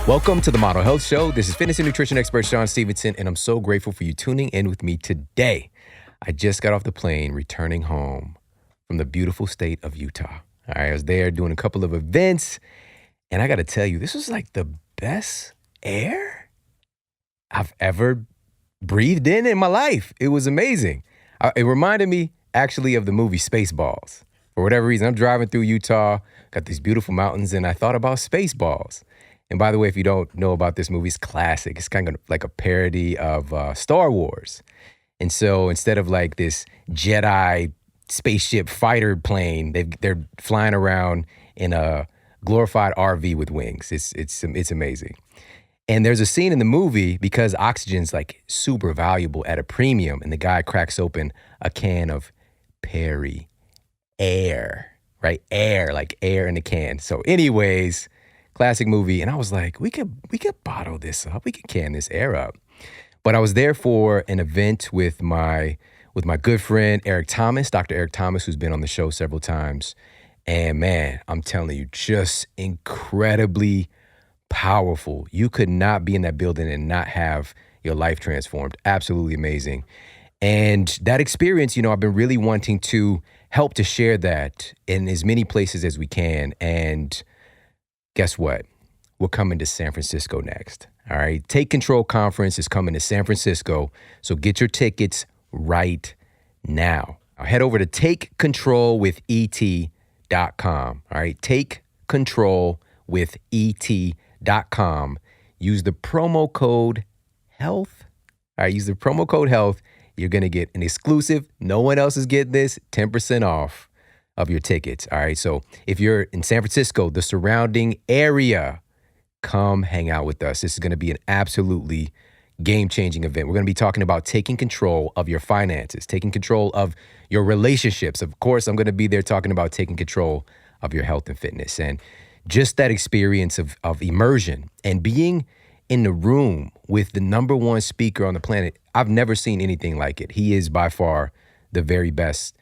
Welcome to the Model Health Show. This is fitness and nutrition expert Shawn Stevenson, and I'm so grateful for you tuning in with me today. I just got off the plane returning home from the beautiful state of Utah. All right, I was there doing a couple of events, and I got to tell you, this was like the best air I've ever breathed in my life. It was amazing. It reminded me actually of the movie Spaceballs. For whatever reason, I'm driving through Utah, got these beautiful mountains, and I thought about Spaceballs. And by the way, if you don't know about this movie, it's classic. It's kind of like a parody of Star Wars. And so instead of like this Jedi spaceship fighter plane, they're flying around in a glorified RV with wings. It's amazing. And there's a scene in the movie because oxygen's like super valuable at a premium, and the guy cracks open a can of Perry air, right? Air, like air in a can. So anyways, classic movie. And I was like, we could bottle this up. We could can this air up. But I was there for an event with my good friend, Eric Thomas, Dr. Eric Thomas, who's been on the show several times. And man, I'm telling you, just incredibly powerful. You could not be in that building and not have your life transformed. Absolutely amazing. And that experience, I've been really wanting to help to share that in as many places as we can. And guess what? We're coming to San Francisco next. All right. Take Control Conference is coming to San Francisco. So get your tickets right now. Now head over to takecontrolwithet.com. All right. Takecontrolwithet.com. Use the promo code HEALTH. All right. Use the promo code HEALTH. You're going to get an exclusive. No one else is getting this. 10% off of your tickets. All right. So if you're in San Francisco, the surrounding area, come hang out with us. This is going to be an absolutely game-changing event. We're going to be talking about taking control of your finances, taking control of your relationships. Of course, I'm going to be there talking about taking control of your health and fitness, and just that experience of immersion and being in the room with the number one speaker on the planet. I've never seen anything like it. He is by far the very best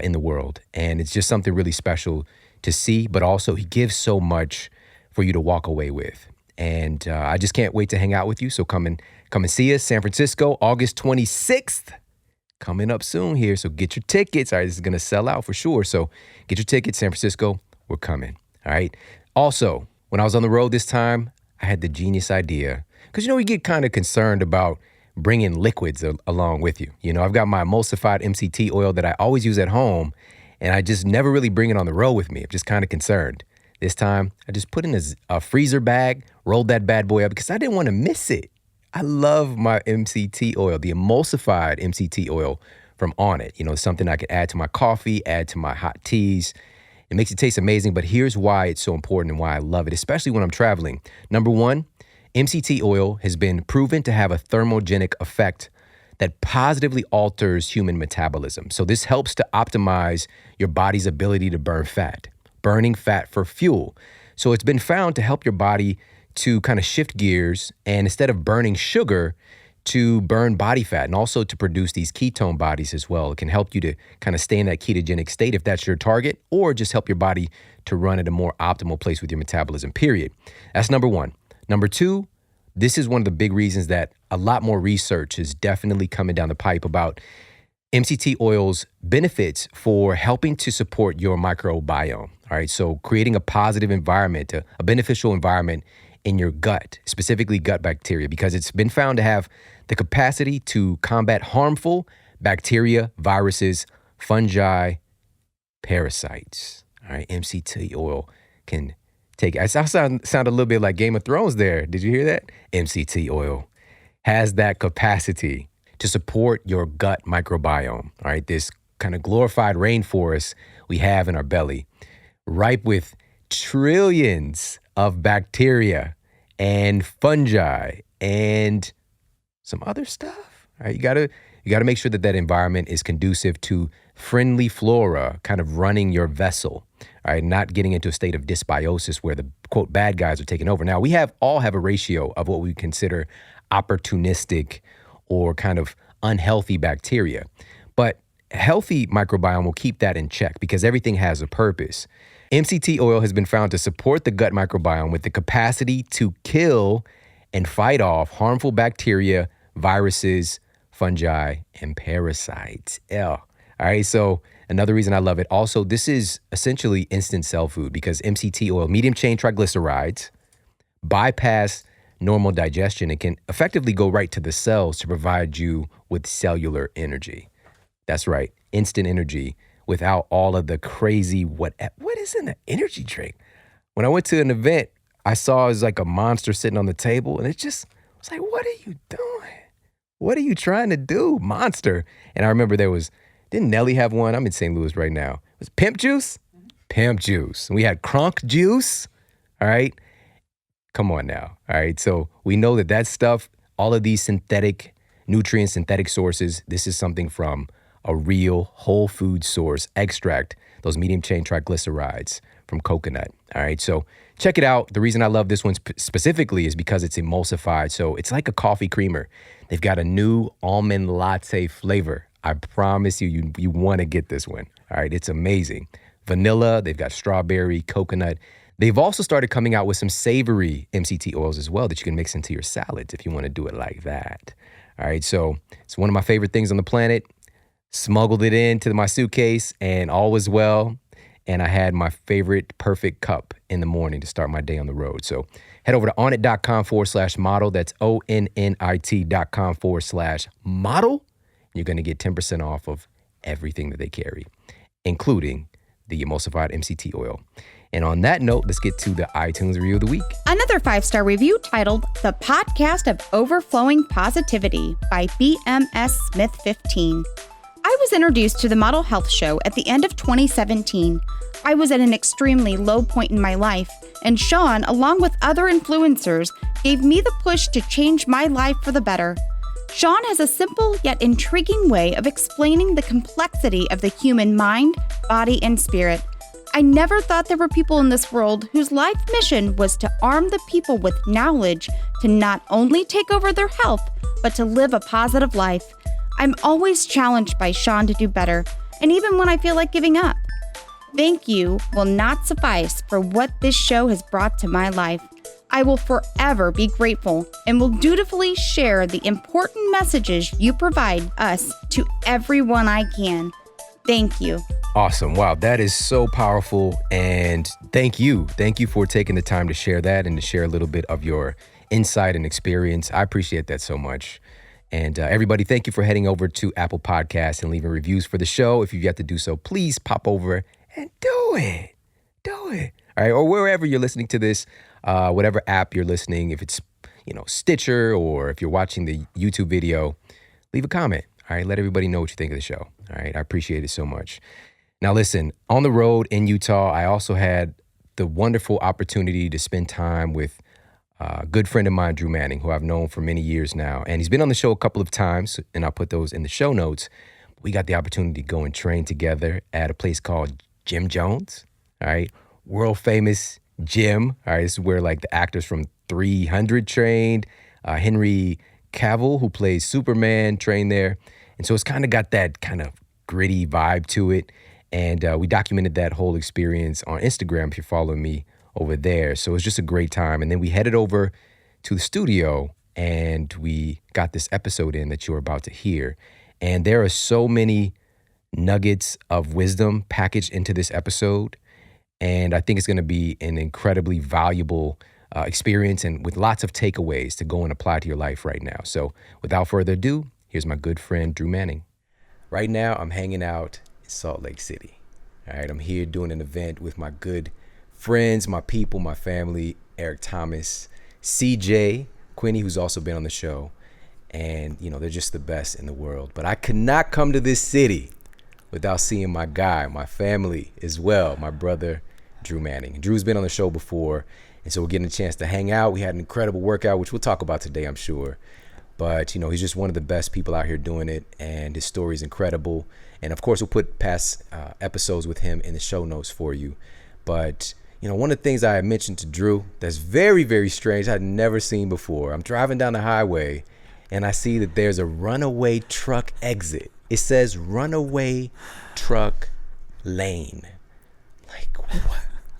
in the world. And it's just something really special to see, but also he gives so much for you to walk away with. And I just can't wait to hang out with you. So come and see us, San Francisco, August 26th, coming up soon here. So get your tickets. All right, this is going to sell out for sure. So get your tickets, San Francisco, we're coming. All right. Also, when I was on the road this time, I had the genius idea, because, we get kind of concerned about bringing liquids along with you. I've got my emulsified MCT oil that I always use at home, and I just never really bring it on the road with me. I'm just kind of concerned. This time, I just put in a freezer bag, rolled that bad boy up because I didn't want to miss it. I love my MCT oil, the emulsified MCT oil from Onnit. It's something I could add to my coffee, add to my hot teas. It makes it taste amazing, but here's why it's so important and why I love it, especially when I'm traveling. Number one, MCT oil has been proven to have a thermogenic effect that positively alters human metabolism. So this helps to optimize your body's ability to burn fat, burning fat for fuel. So it's been found to help your body to kind of shift gears, and instead of burning sugar, to burn body fat, and also to produce these ketone bodies as well. It can help you to kind of stay in that ketogenic state if that's your target, or just help your body to run at a more optimal place with your metabolism, period. That's number one. Number two, this is one of the big reasons that a lot more research is definitely coming down the pipe about MCT oil's benefits for helping to support your microbiome. All right, so creating a positive environment, a beneficial environment in your gut, specifically gut bacteria, because it's been found to have the capacity to combat harmful bacteria, viruses, fungi, parasites. All right, MCT oil can take it. I sound a little bit like Game of Thrones there. Did you hear that? MCT oil has that capacity to support your gut microbiome. All right, this kind of glorified rainforest we have in our belly, ripe with trillions of bacteria and fungi and some other stuff. All right, you gotta make sure that environment is conducive to friendly flora kind of running your vessel. All right, not getting into a state of dysbiosis where the quote bad guys are taking over. Now we all have a ratio of what we consider opportunistic or kind of unhealthy bacteria, but a healthy microbiome will keep that in check because everything has a purpose. MCT oil has been found to support the gut microbiome with the capacity to kill and fight off harmful bacteria, viruses, fungi, and parasites. Yeah. All right, so another reason I love it. Also, this is essentially instant cell food because MCT oil, medium chain triglycerides, bypass normal digestion and can effectively go right to the cells to provide you with cellular energy. That's right, instant energy without all of the crazy what is in an energy drink? When I went to an event, I saw it was like a monster sitting on the table, and it just was like, what are you doing? What are you trying to do, monster? And I remember didn't Nelly have one? I'm in St. Louis right now. It was Pimp Juice? Pimp Juice. We had Crunk Juice, all right? Come on now, all right? So we know that stuff, all of these synthetic nutrients, synthetic sources, this is something from a real whole food source extract, those medium chain triglycerides from coconut, all right? So check it out. The reason I love this one specifically is because it's emulsified. So it's like a coffee creamer. They've got a new almond latte flavor. I promise you want to get this one. All right, it's amazing. Vanilla, they've got strawberry, coconut. They've also started coming out with some savory MCT oils as well that you can mix into your salads if you want to do it like that. All right, so it's one of my favorite things on the planet. Smuggled it into my suitcase and all was well. And I had my favorite perfect cup in the morning to start my day on the road. So head over to onnit.com/model. That's onnit.com/model. You're going to get 10% off of everything that they carry, including the emulsified MCT oil. And on that note, let's get to the iTunes review of the week. Another 5-star review titled The Podcast of Overflowing Positivity by BMS Smith 15. I was introduced to the Model Health Show at the end of 2017. I was at an extremely low point in my life, and Shawn, along with other influencers, gave me the push to change my life for the better. Shawn has a simple yet intriguing way of explaining the complexity of the human mind, body, and spirit. I never thought there were people in this world whose life mission was to arm the people with knowledge to not only take over their health, but to live a positive life. I'm always challenged by Shawn to do better, and even when I feel like giving up. Thank you will not suffice for what this show has brought to my life. I will forever be grateful and will dutifully share the important messages you provide us to everyone I can. Thank you. Awesome. Wow, that is so powerful. And thank you. Thank you for taking the time to share that and to share a little bit of your insight and experience. I appreciate that so much. And everybody, thank you for heading over to Apple Podcasts and leaving reviews for the show. If you've yet to do so, please pop over and do it. Do it. All right. Or wherever you're listening to this, whatever app you're listening, if it's, Stitcher, or if you're watching the YouTube video, leave a comment. All right. Let everybody know what you think of the show. All right. I appreciate it so much. Now, listen, on the road in Utah, I also had the wonderful opportunity to spend time with a good friend of mine, Drew Manning, who I've known for many years now. And he's been on the show a couple of times, and I'll put those in the show notes. We got the opportunity to go and train together at a place called Jim Jones. All right. World famous gym. All right. This is where like the actors from 300 trained. Henry Cavill, who plays Superman, trained there. And so it's kind of got that kind of gritty vibe to it. And we documented that whole experience on Instagram if you're following me over there. So it was just a great time. And then we headed over to the studio and we got this episode in that you're about to hear. And there are so many nuggets of wisdom packaged into this episode. And I think it's going to be an incredibly valuable experience and with lots of takeaways to go and apply to your life right now. So without further ado, here's my good friend, Drew Manning. Right now, I'm hanging out in Salt Lake City. All right, I'm here doing an event with my good friends, my people, my family, Eric Thomas, CJ, Quinny, who's also been on the show. And, they're just the best in the world. But I could not come to this city without seeing my guy, my family as well, my brother, Drew Manning. Drew's been on the show before, and so we're getting a chance to hang out. We had an incredible workout, which we'll talk about today, I'm sure. But, he's just one of the best people out here doing it, and his story is incredible. And, of course, we'll put past episodes with him in the show notes for you. But, one of the things I mentioned to Drew that's very, very strange, I'd never seen before. I'm driving down the highway, and I see that there's a runaway truck exit. It says runaway truck lane. Like,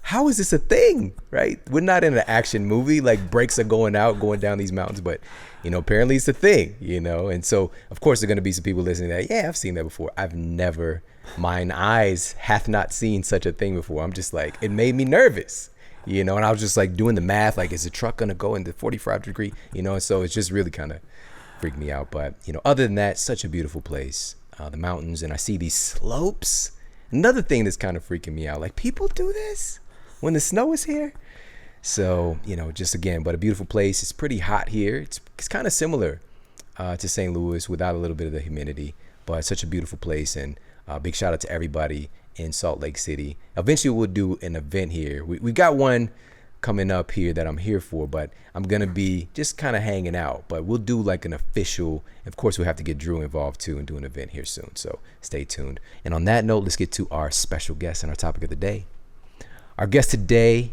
how is this a thing, right? We're not in an action movie, like brakes are going down these mountains, but apparently it's a thing, and so of course there are going to be some people listening that, yeah, I've seen that before. I've never, mine eyes hath not seen such a thing before. I'm just like, it made me nervous, and I was just like doing the math, like, is the truck going to go into 45 degree, and so it's just really kind of freaked me out. But other than that, such a beautiful place, the mountains, and I see these slopes. Another thing that's kind of freaking me out, like, people do this when the snow is here. So, just again, but a beautiful place. It's pretty hot here. It's kind of similar to St. Louis without a little bit of the humidity, but such a beautiful place. And big shout out to everybody in Salt Lake City. Eventually we'll do an event here. We got one coming up here that I'm here for, but I'm going to be just kind of hanging out, but we'll do like an official, of course we'll have to get Drew involved too and do an event here soon. So stay tuned. And on that note, let's get to our special guest and our topic of the day. Our guest today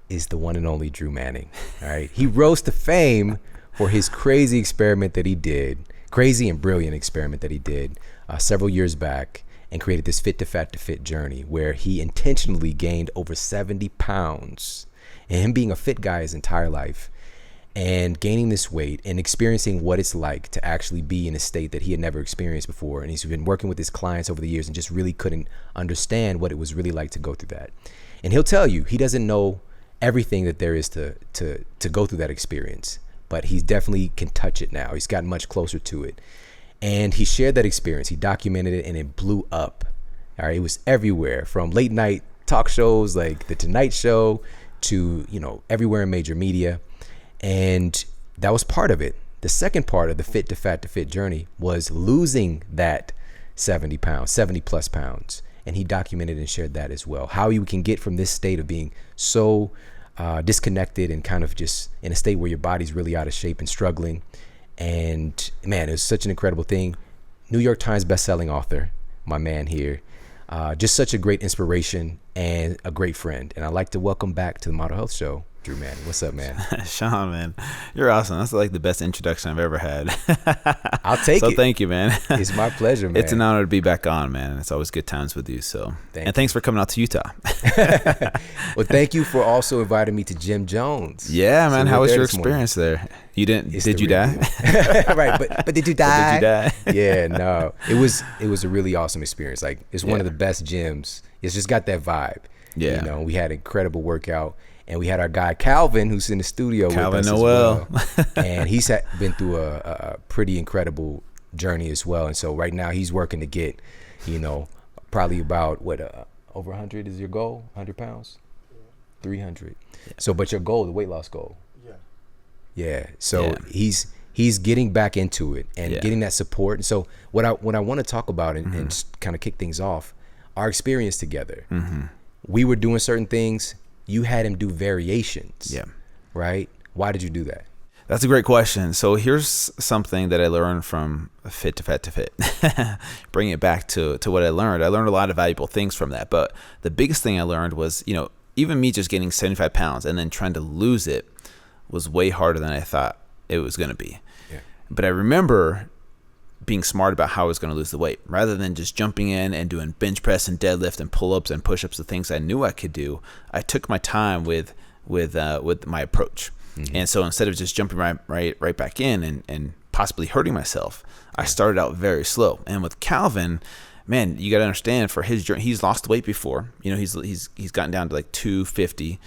is the one and only Drew Manning. All right. He rose to fame for his crazy experiment that he did, crazy and brilliant experiment that he did several years back, and created this Fit to Fat to Fit journey where he intentionally gained over 70 pounds. And him being a fit guy his entire life and gaining this weight and experiencing what it's like to actually be in a state that he had never experienced before. And he's been working with his clients over the years and just really couldn't understand what it was really like to go through that. And he'll tell you, he doesn't know everything that there is to go through that experience, but he definitely can touch it now. He's gotten much closer to it. And he shared that experience. He documented it and it blew up. All right. It was everywhere, from late night talk shows like The Tonight Show to, everywhere in major media. And that was part of it. The second part of the Fit to Fat to Fit journey was losing that 70 plus pounds. And he documented and shared that as well. How you can get from this state of being so disconnected and kind of just in a state where your body's really out of shape and struggling. And man, it was such an incredible thing. New York Times bestselling author, my man here. Just such a great inspiration and a great friend. And I'd like to welcome back to the Model Health Show, Drew Manning. What's up, man? Shawn, man, you're awesome. That's like the best introduction I've ever had. I'll take it. So thank you, man. It's my pleasure, man. It's an honor to be back on, man. It's always good times with you. So, thanks for coming out to Utah. Well, thank you for also inviting me to Jim Jones. Yeah, man. How was your experience there? You didn't? Did you die? Right, but did you die? Did you die? Yeah, no. It was a really awesome experience. Like, it's one of the best gyms. It's just got that vibe. Yeah. We had an incredible workout. And we had our guy Calvin, who's in the studio Calvin with us Noel. as well. And he's been through a pretty incredible journey as well. And so right now he's working to get, probably about over 100 is your goal? 100 pounds? 300. Yeah. So, but your goal, the weight loss goal. Yeah. So he's getting back into it and getting that support. And so what I want to talk about and kind of kick things off, our experience together. Mm-hmm. We were doing certain things. You had him do variations. Yeah. Right? Why did you do that? That's a great question. So here's something that I learned from Fit to Fat to Fit. Bring it back to what I learned. I learned a lot of valuable things from that. But the biggest thing I learned was, even me just getting 75 pounds and then trying to lose it was way harder than I thought it was going to be. Yeah. But I remember being smart about how I was going to lose the weight. Rather than just jumping in and doing bench press and deadlift and pull-ups and push-ups, the things I knew I could do, I took my time with my approach. Mm-hmm. And so instead of just jumping right back in and possibly hurting myself, I started out very slow. And with Calvin, man, you got to understand, for his journey, he's lost weight before. He's gotten down to like 250,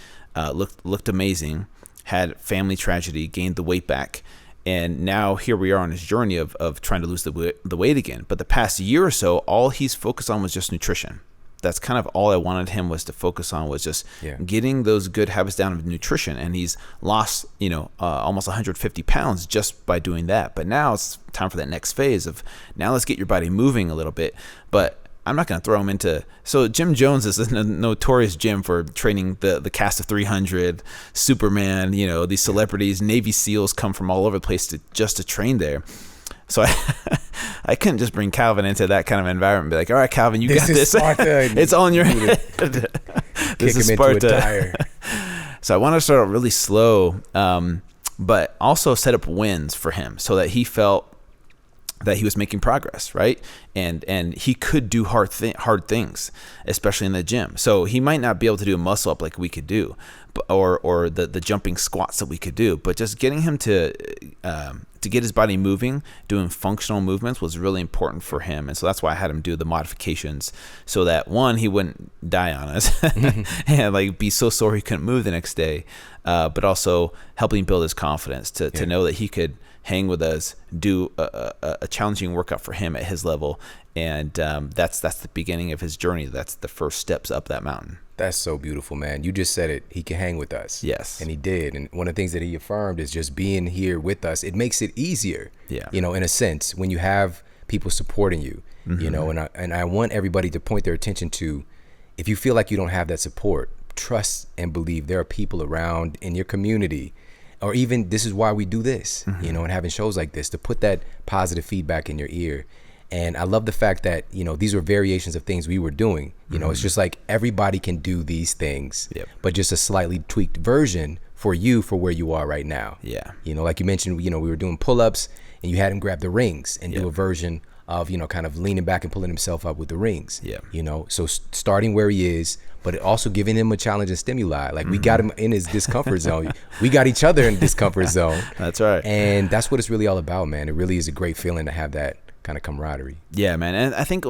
looked amazing, had family tragedy, gained the weight back. And now here we are on his journey of trying to lose the weight again. But the past year or so, all he's focused on was just nutrition. That's kind of all I wanted him was to focus on, was just getting those good habits down of nutrition. And he's lost, almost 150 pounds just by doing that. But now it's time for that next phase of, now let's get your body moving a little bit. But I'm not going to throw him into. So Jim Jones is a notorious gym for training the cast of 300, Superman, these celebrities, Navy SEALs come from all over the place to train there. So I couldn't just bring Calvin into that kind of environment and be like, all right, Calvin, you got this. It's all in your head. This is Sparta. So I want to start out really slow, but also set up wins for him so that he felt that he was making progress, right? And he could do hard things, especially in the gym. So he might not be able to do a muscle up like we could do, or the jumping squats that we could do, but just getting him to get his body moving, doing functional movements was really important for him. And so that's why I had him do the modifications, so that one, he wouldn't die on us and like be so sore he couldn't move the next day, but also helping build his confidence to know that he could hang with us, do a challenging workout for him at his level. And that's the beginning of his journey. That's the first steps up that mountain. That's so beautiful, man. You just said it. He can hang with us. Yes. And he did. And one of the things that he affirmed is just being here with us. It makes it easier, Yeah. in a sense, when you have people supporting you, and I want everybody to point their attention to, if you feel like you don't have that support, trust and believe there are people around in your community, or even this is why we do this, and having shows like this to put that positive feedback in your ear. And I love the fact that, these were variations of things we were doing. It's just like everybody can do these things, but just a slightly tweaked version for you for where you are right now. Yeah. Like you mentioned, we were doing pull-ups and you had him grab the rings and do a version of, kind of leaning back and pulling himself up with the rings. Yeah. So starting where he is, but also giving him a challenge and stimuli. Like we got him in his discomfort zone. We got each other in the discomfort zone. That's right. And that's what it's really all about, man. It really is a great feeling to have that kind of camaraderie. Yeah, man. And I think,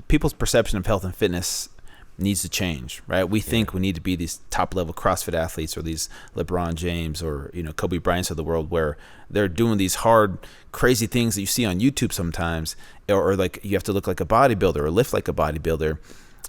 people's perception of health and fitness needs to change, right? We think we need to be these top level CrossFit athletes, or these LeBron James or, Kobe Bryants of the world, where they're doing these hard, crazy things that you see on YouTube sometimes, or like you have to look like a bodybuilder or lift like a bodybuilder.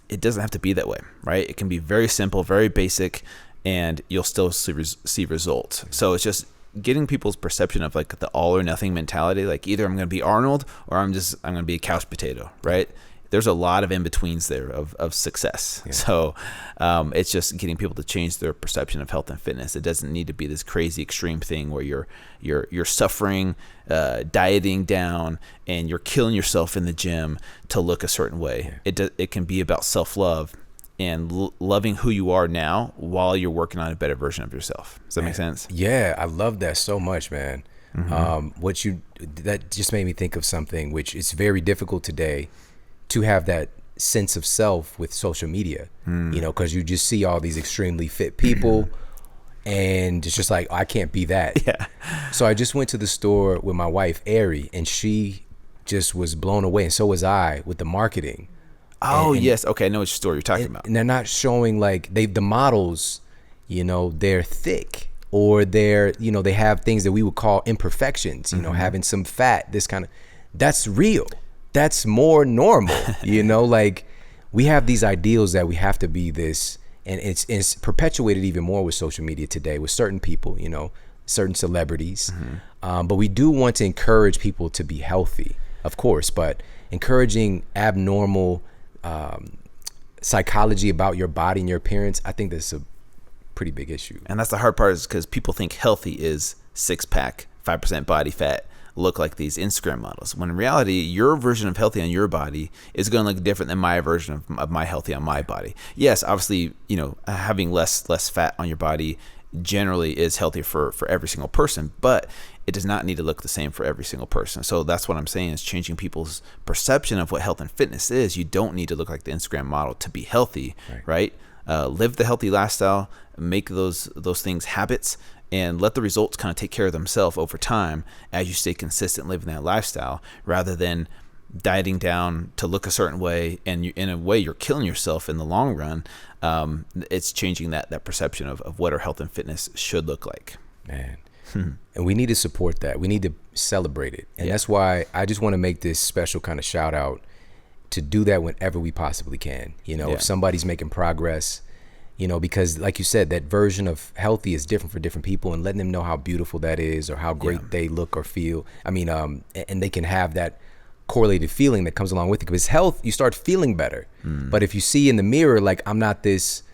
It doesn't have to be that way, right? It can be very simple, very basic, and you'll still see results. So it's just getting people's perception of like the all or nothing mentality. Like either I'm going to be Arnold or I'm going to be a couch potato, right? There's a lot of in-betweens there of success. Yeah. So it's just getting people to change their perception of health and fitness. It doesn't need to be this crazy extreme thing where you're suffering, dieting down, and you're killing yourself in the gym to look a certain way. Yeah. It can be about self-love and loving who you are now while you're working on a better version of yourself. Does that make sense? Yeah, I love that so much, man. That just made me think of something which is very difficult today, to have that sense of self with social media, because you just see all these extremely fit people and it's just like, I can't be that. Yeah. So I just went to the store with my wife, Ari, and she just was blown away. And so was I with the marketing. Oh, yes. Okay. I know which store you're talking about. And they're not showing like the models, they're thick, or they're, they have things that we would call imperfections, having some fat, that's real. That's more normal, like we have these ideals that we have to be this, and it's perpetuated even more with social media today with certain people, certain celebrities. But we do want to encourage people to be healthy, of course, but encouraging abnormal psychology about your body and your appearance, I think that's a pretty big issue. And that's the hard part, is because people think healthy is 6-pack, 5% body fat, look like these Instagram models, when in reality your version of healthy on your body is going to look different than my version of my healthy on my body. Yes, obviously, having less fat on your body generally is healthy for every single person, but it does not need to look the same for every single person. So that's what I'm saying, is changing people's perception of what health and fitness is. You don't need to look like the Instagram model to be healthy, right? Live the healthy lifestyle, make those things habits, and let the results kind of take care of themselves over time as you stay consistent living that lifestyle, rather than dieting down to look a certain way, and in a way you're killing yourself in the long run. It's changing that perception of what our health and fitness should look like. Man. And we need to support that. We need to celebrate it. And that's why I just want to make this special kind of shout out to do that whenever we possibly can. If somebody's making progress, because like you said, that version of healthy is different for different people, and letting them know how beautiful that is or how great they look or feel. And they can have that correlated feeling that comes along with it. Because health, you start feeling better. But if you see in the mirror, like, I'm not this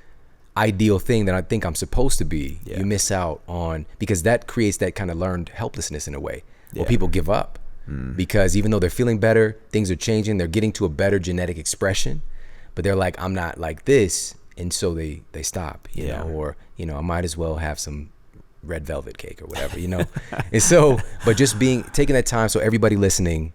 ideal thing that I think I'm supposed to be, you miss out on, because that creates that kind of learned helplessness in a way, where people give up. Because even though they're feeling better, things are changing, they're getting to a better genetic expression, but they're like, I'm not like this. And so they stop, or, I might as well have some red velvet cake or whatever, you know? And so, but just taking that time. So everybody listening,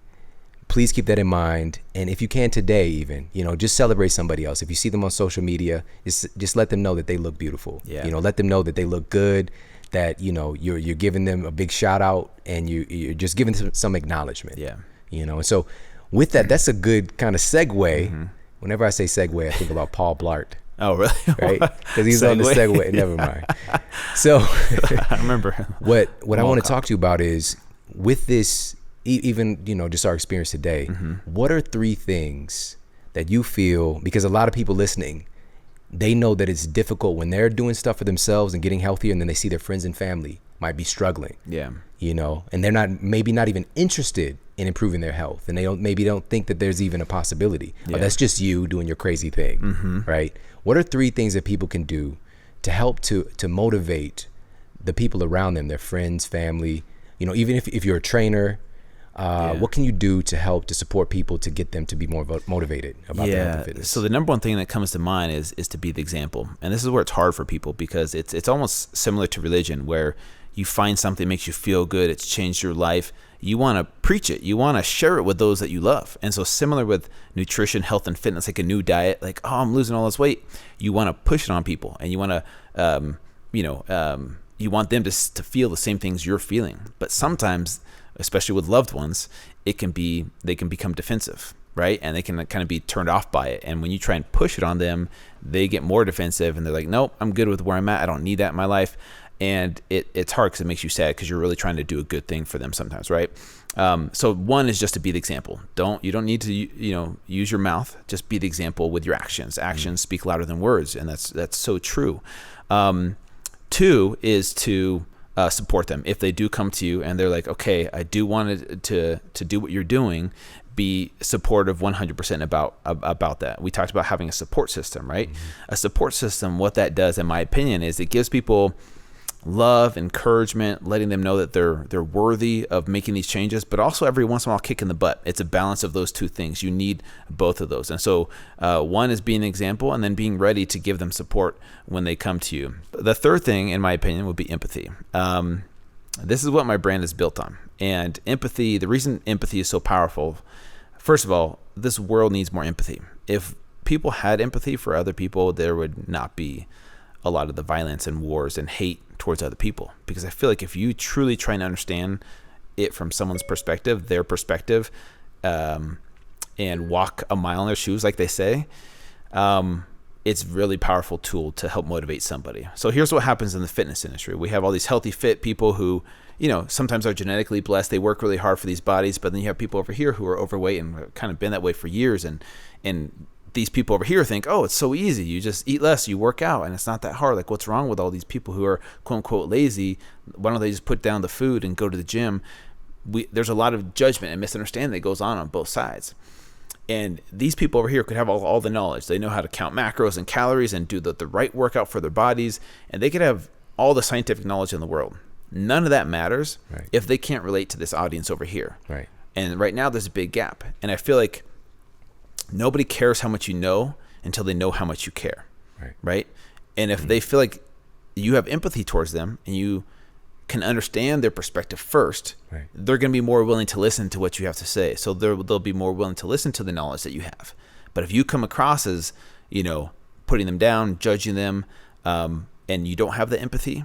please keep that in mind. And if you can today, even, you know, just celebrate somebody else. If you see them on social media, just let them know that they look beautiful. Yeah. You know, let them know that they look good, that, you know, you're giving them a big shout out, and you're just giving them some acknowledgement. Yeah. You know, and so with that, that's a good kind of segue. Whenever I say segue, I think about Paul Blart. Oh, really? Right? Because he's on the segue. Never mind. So I remember. What I want to talk to you about is, with this, even, you know, just our experience today, what are 3 things that you feel, because a lot of people listening, they know that it's difficult when they're doing stuff for themselves and getting healthier, and then they see their friends and family might be struggling. Yeah. You know, and they're maybe not even interested in improving their health, and they don't think that there's even a possibility. Yeah. Or that's just you doing your crazy thing, right? What are 3 things that people can do to help to motivate the people around them, their friends, family? You know, even if you're a trainer, what can you do to help to support people to get them to be more motivated about their health and fitness? So the number one thing that comes to mind is to be the example. And this is where it's hard for people, because it's almost similar to religion, where you find something that makes you feel good, it's changed your life, you want to preach it, you want to share it with those that you love. And so similar with nutrition, health, and fitness, like a new diet, like, oh, I'm losing all this weight, you want to push it on people, and you want to you want them to feel the same things you're feeling. But sometimes, especially with loved ones, they can become defensive, right? And they can kind of be turned off by it. And when you try and push it on them, they get more defensive, and they're like, nope, I'm good with where I'm at, I don't need that in my life. And it's hard, because it makes you sad, because you're really trying to do a good thing for them sometimes, right? So one is just to be the example. You don't need to use your mouth. Just be the example with your actions. Actions speak louder than words, and that's so true. 2 is to support them. If they do come to you and they're like, okay, I do want to do what you're doing, be supportive 100% about that. We talked about having a support system, right? A support system, what that does, in my opinion, is it gives people love, encouragement, letting them know that they're worthy of making these changes, but also every once in a while kick in the butt. It's a balance of those 2 things. You need both of those. And so one is being an example, and then being ready to give them support when they come to you. The 3rd thing, in my opinion, would be empathy. This is what my brand is built on. And empathy, the reason empathy is so powerful, first of all, this world needs more empathy. If people had empathy for other people, there would not be a lot of the violence and wars and hate towards other people. Because I feel like if you truly try and understand it from someone's perspective, their perspective, and walk a mile in their shoes, like they say, it's a really powerful tool to help motivate somebody. So here's what happens in the fitness industry. We have all these healthy, fit people who, you know, sometimes are genetically blessed. They work really hard for these bodies, but then you have people over here who are overweight and have kind of been that way for years. And these people over here think, oh, it's so easy. You just eat less, you work out, and it's not that hard. Like, what's wrong with all these people who are quote unquote lazy? Why don't they just put down the food and go to the gym? There's a lot of judgment and misunderstanding that goes on both sides. And these people over here could have all the knowledge. They know how to count macros and calories and do the right workout for their bodies. And they could have all the scientific knowledge in the world. None of that matters if they can't relate to this audience over here. Right. And right now there's a big gap. And I feel like nobody cares how much you know until they know how much you care. Right. And if they feel like you have empathy towards them and you can understand their perspective first, they're going to be more willing to listen to what you have to say. So they'll be more willing to listen to the knowledge that you have. But if you come across as, you know, putting them down, judging them, and you don't have the empathy,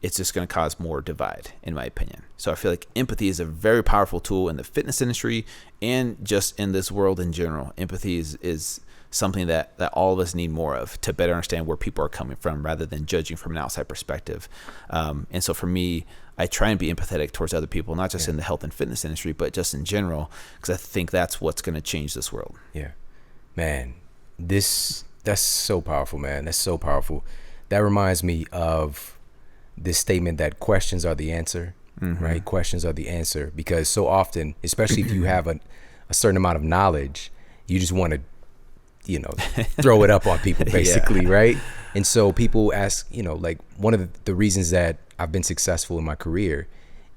it's just going to cause more divide, in my opinion. So I feel like empathy is a very powerful tool in the fitness industry and just in this world in general. Empathy is something that all of us need more of to better understand where people are coming from rather than judging from an outside perspective. And so for me, I try and be empathetic towards other people, not just in the health and fitness industry, but just in general, because I think that's what's going to change this world. Yeah. Man, that's so powerful, man. That's so powerful. That reminds me of this statement that questions are the answer, right? Questions are the answer, because so often, especially if you have a certain amount of knowledge, you just want to, you know, throw it up on people basically, right? And so people ask, you know, like one of the reasons that I've been successful in my career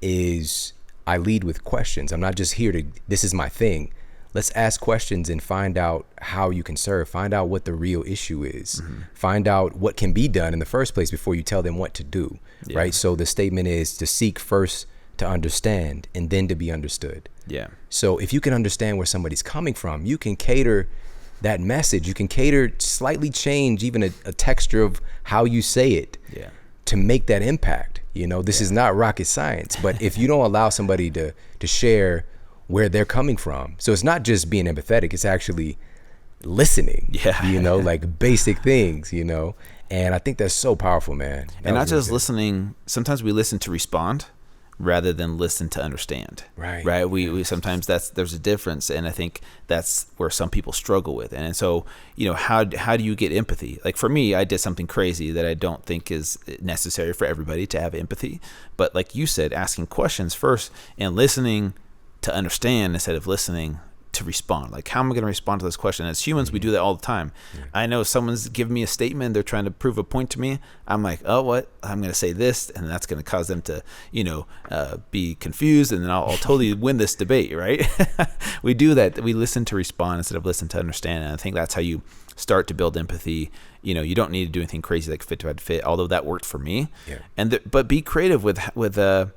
is I lead with questions. I'm not just here to, this is my thing. let's ask questions and find out how you can serve, find out what the real issue is, find out what can be done in the first place before you tell them what to do, right? So the statement is to seek first to understand and then to be understood. Yeah. So if you can understand where somebody's coming from, you can cater that message. You can cater, slightly change even a texture of how you say it to make that impact. You know, this is not rocket science, but if you don't allow somebody to share where they're coming from. So it's not just being empathetic, it's actually listening, you know, like basic things, you know, and I think that's so powerful, man. And not just listening. Sometimes we listen to respond rather than listen to understand. Right. We sometimes there's a difference. And I think that's where some people struggle with. And so, you know, how do you get empathy? Like for me, I did something crazy that I don't think is necessary for everybody to have empathy. But like you said, asking questions first and listening to understand instead of listening to respond. Like, how am I going to respond to this question? As humans, we do that all the time. I know someone's giving me a statement, they're trying to prove a point to me. I'm like, oh, what? I'm going to say this, and that's going to cause them to, you know, be confused, and then I'll totally win this debate, right? We do that. We listen to respond instead of listen to understand, and I think that's how you start to build empathy. You know, you don't need to do anything crazy like fit to fit, although that worked for me. But be creative with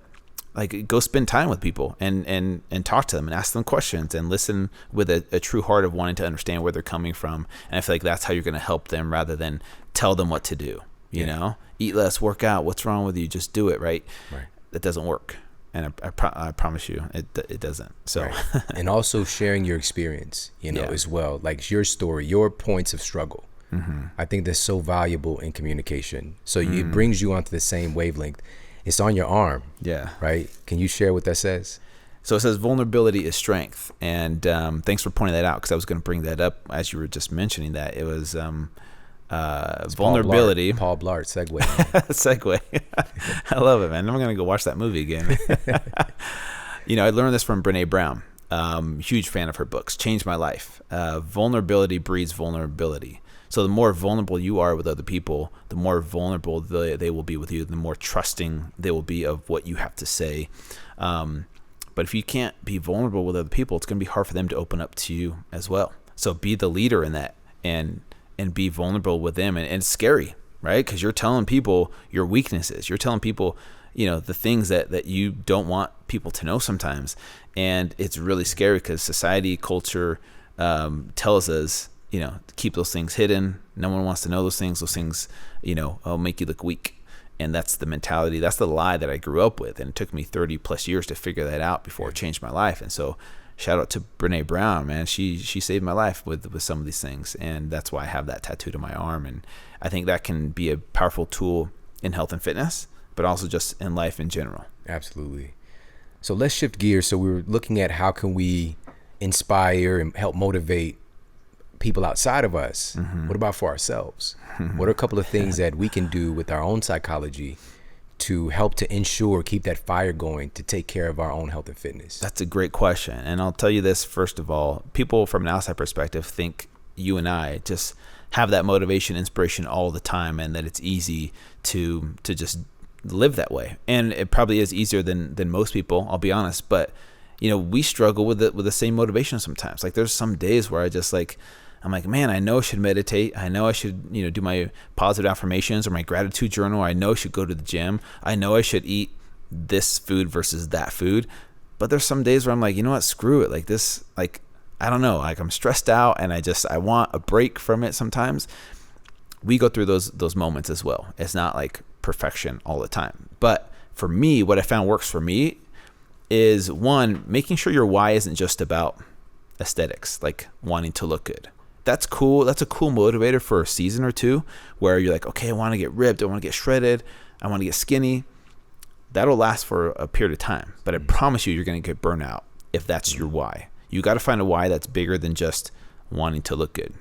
like go spend time with people and talk to them and ask them questions and listen with a true heart of wanting to understand where they're coming from. And I feel like that's how you're going to help them rather than tell them what to do. You know, eat less, work out. What's wrong with you? Just do it. Right. That doesn't work. And I promise you it doesn't. So, and also sharing your experience, you know, as well, like your story, your points of struggle. I think that's so valuable in communication. So it brings you onto the same wavelength. It's on your arm. Right. Can you share what that says? So it says vulnerability is strength. And thanks for pointing that out, because I was going to bring that up as you were just mentioning that. It was vulnerability. Paul Blart segue. Segue. I love it, man. I'm going to go watch that movie again. You know, I learned this from Brene Brown. Huge fan of her books. Changed my life. Vulnerability breeds vulnerability. So the more vulnerable you are with other people, the more vulnerable they will be with you, the more trusting they will be of what you have to say. But if you can't be vulnerable with other people, it's going to be hard for them to open up to you as well. So be the leader in that and be vulnerable with them. And it's scary, right? Because you're telling people your weaknesses. You're telling people, you know, the things that you don't want people to know sometimes. And it's really scary because society, culture tells us, you know, keep those things hidden. No one wants to know those things. Those things, you know, will make you look weak. And that's the mentality. That's the lie that I grew up with. And it took me 30 plus years to figure that out before it changed my life. And so shout out to Brene Brown, man. She saved my life with some of these things. And that's why I have that tattooed on my arm. And I think that can be a powerful tool in health and fitness, but also just in life in general. Absolutely. So let's shift gears. So we were looking at how can we inspire and help motivate people outside of us. What about for ourselves? What are a couple of things that we can do with our own psychology to help to ensure, keep that fire going, to take care of our own health and fitness? That's a great question. And I'll tell you this, first of all, people from an outside perspective think you and I just have that motivation, inspiration all the time, and that it's easy to just live that way. And it probably is easier than most people, I'll be honest. But, you know, we struggle with the same motivation sometimes. Like there's some days where I'm like, man, I know I should meditate. I know I should, you know, do my positive affirmations or my gratitude journal. I know I should go to the gym. I know I should eat this food versus that food. But there's some days where I'm like, you know what, screw it. Like this, like, I don't know, like I'm stressed out and I want a break from it sometimes. We go through those moments as well. It's not like perfection all the time. But for me, what I found works for me is, one, making sure your why isn't just about aesthetics, like wanting to look good. That's cool. That's a cool motivator for a season or two where you're like, okay, I want to get ripped. I want to get shredded. I want to get skinny. That'll last for a period of time. But I promise you're going to get burnout if that's your why. You got to find a why that's bigger than just wanting to look good.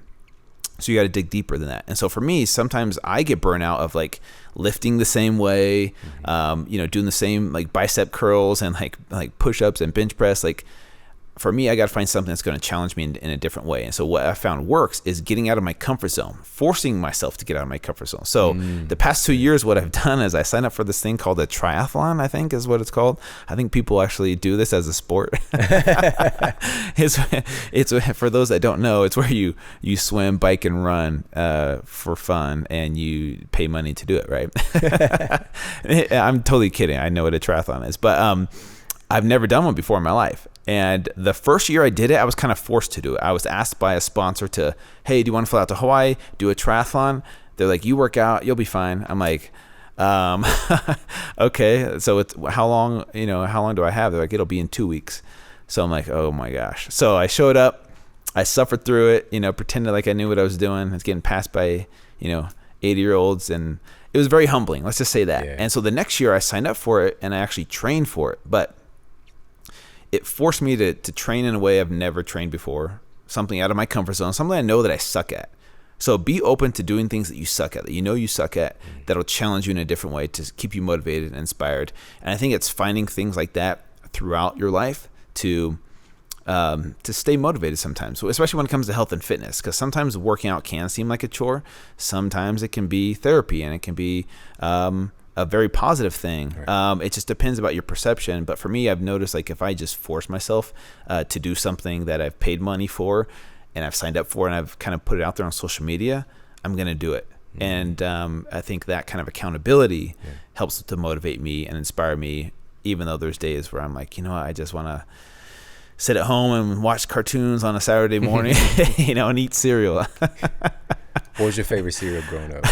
So you got to dig deeper than that. And so for me, sometimes I get burnout of like lifting the same way, you know, doing the same like bicep curls and like push-ups and bench press. Like for me, I got to find something that's going to challenge me in a different way. And so what I found works is getting out of my comfort zone, forcing myself to get out of my comfort zone. So the past 2 years, what I've done is I signed up for this thing called a triathlon, I think is what it's called. I think people actually do this as a sport. It's for those that don't know, it's where you swim, bike, and run for fun, and you pay money to do it, right? I'm totally kidding. I know what a triathlon is, but I've never done one before in my life. And the first year I did it, I was kind of forced to do it. I was asked by a sponsor to, hey, do you want to fly out to Hawaii, do a triathlon? They're like, you work out, you'll be fine. I'm like, okay. So it's how long do I have? They're like, it'll be in 2 weeks. So I'm like, oh my gosh. So I showed up, I suffered through it, pretended like I knew what I was doing. I was getting passed by, 80-year-olds, and it was very humbling. Let's just say that. Yeah. And so the next year I signed up for it and I actually trained for it, but it forced me to train in a way I've never trained before, something out of my comfort zone, something I know that I suck at. So be open to doing things that you suck at, that you know you suck at, that'll challenge you in a different way to keep you motivated and inspired. And I think it's finding things like that throughout your life to stay motivated sometimes, so especially when it comes to health and fitness, because sometimes working out can seem like a chore. Sometimes it can be therapy, and it can be a very positive thing. Right. It just depends about your perception. But for me, I've noticed, like, if I just force myself to do something that I've paid money for and I've signed up for and I've kind of put it out there on social media, I'm going to do it. Mm-hmm. And I think that kind of accountability helps to motivate me and inspire me, even though there's days where I'm like, I just want to sit at home and watch cartoons on a Saturday morning, and eat cereal. What was your favorite cereal growing up?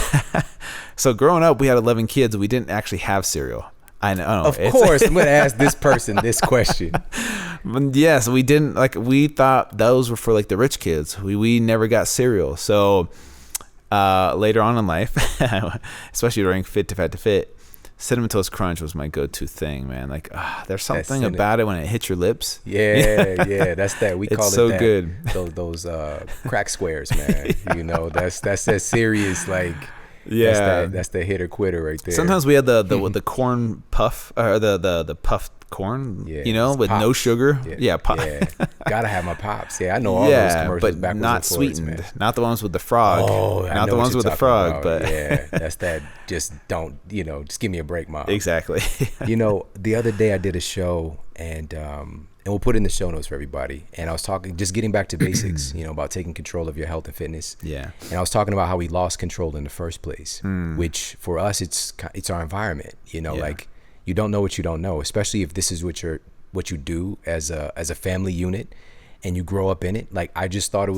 So growing up, we had 11 kids. We didn't actually have cereal. I know. Of course, I'm going to ask this person this question. Yes, we didn't. We thought those were for like the rich kids. We never got cereal. So later on in life, especially during Fit to Fat to Fit, Cinnamon Toast Crunch was my go-to thing, man. There's something about it when it hits your lips. Yeah, that's that. We call it so that. Good. Those crack squares, man. That's that serious, yeah. That's the hit or quitter right there. Sometimes we had the corn puff, or the puffed corn, with pops. No sugar. Yeah, pop. Yeah. Gotta have my pops. Yeah, I know all those commercials but backwards not and forwards, sweetened. man. Not the ones with the frog. Oh, not the ones with the frog. About. But yeah, that's that. Just don't, just give me a break, Mom. Exactly. The other day I did a show, and we'll put it in the show notes for everybody. And I was talking, just getting back to basics, about taking control of your health and fitness. Yeah. And I was talking about how we lost control in the first place, which for us, it's our environment. You don't know what you don't know, especially if this is what you do as a family unit, and you grow up in it. I just thought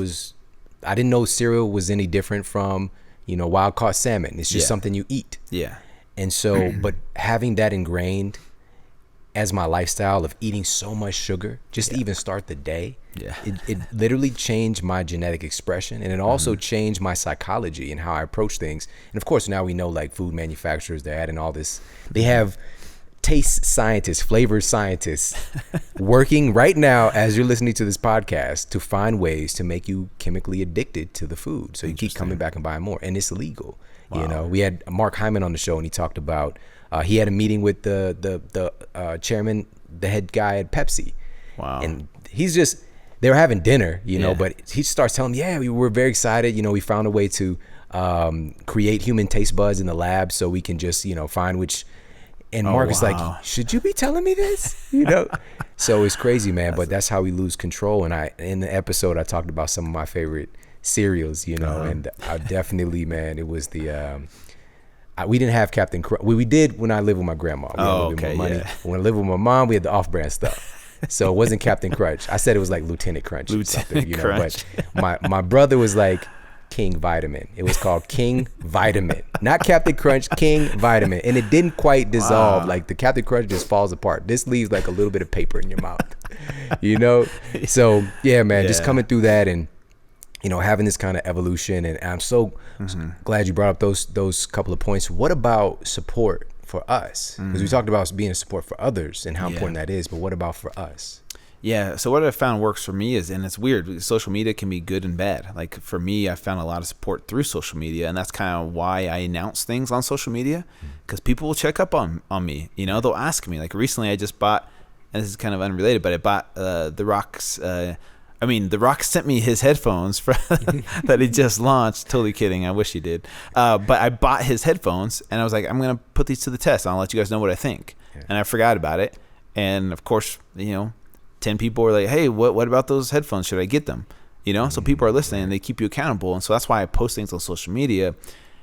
I didn't know cereal was any different from, wild caught salmon. It's just something you eat. Yeah. And so, but having that ingrained as my lifestyle of eating so much sugar, just to even start the day, it literally changed my genetic expression, and it also changed my psychology and how I approach things. And of course, now we know food manufacturers, they're adding all this. They have taste scientists, flavor scientists working right now as you're listening to this podcast to find ways to make you chemically addicted to the food. So you keep coming back and buying more, and it's illegal. Wow. We had Mark Hyman on the show, and he talked about, he had a meeting with the chairman, the head guy at Pepsi. Wow. And they were having dinner, but he starts telling me, we were very excited. We found a way to create human taste buds in the lab so we can just, find which. And Mark is like, should you be telling me this? So it's crazy, man. But that's how we lose control. And in the episode, I talked about some of my favorite cereals, and I definitely, man, it was we didn't have Captain Crunch. We did when I lived with my grandma. When I lived with my mom, we had the off-brand stuff. So it wasn't Captain Crunch. I said it was like Lieutenant Crunch. But my brother was like King Vitamin. It was called King Vitamin, not Captain Crunch, King Vitamin. And it didn't quite dissolve. The Captain Crunch just falls apart. This leaves a little bit of paper in your mouth, So yeah, man, just coming through that and, having this kind of evolution. And I'm so glad you brought up those couple of points. What about support for us? Because we talked about being a support for others and how important that is, but what about for us? Yeah. So what I found works for me is, and it's weird, social media can be good and bad. For me, I found a lot of support through social media, and that's kind of why I announce things on social media, because people will check up on me. They'll ask me. Recently, I just bought and this is kind of unrelated, but I bought The Rock's. The Rock sent me his headphones that he just launched. Totally kidding. I wish he did. But I bought his headphones, and I was like, I'm going to put these to the test. I'll let you guys know what I think. Yeah. And I forgot about it. And, of course, 10 people were like, hey, what about those headphones? Should I get them? So people are listening, and they keep you accountable. And so that's why I post things on social media,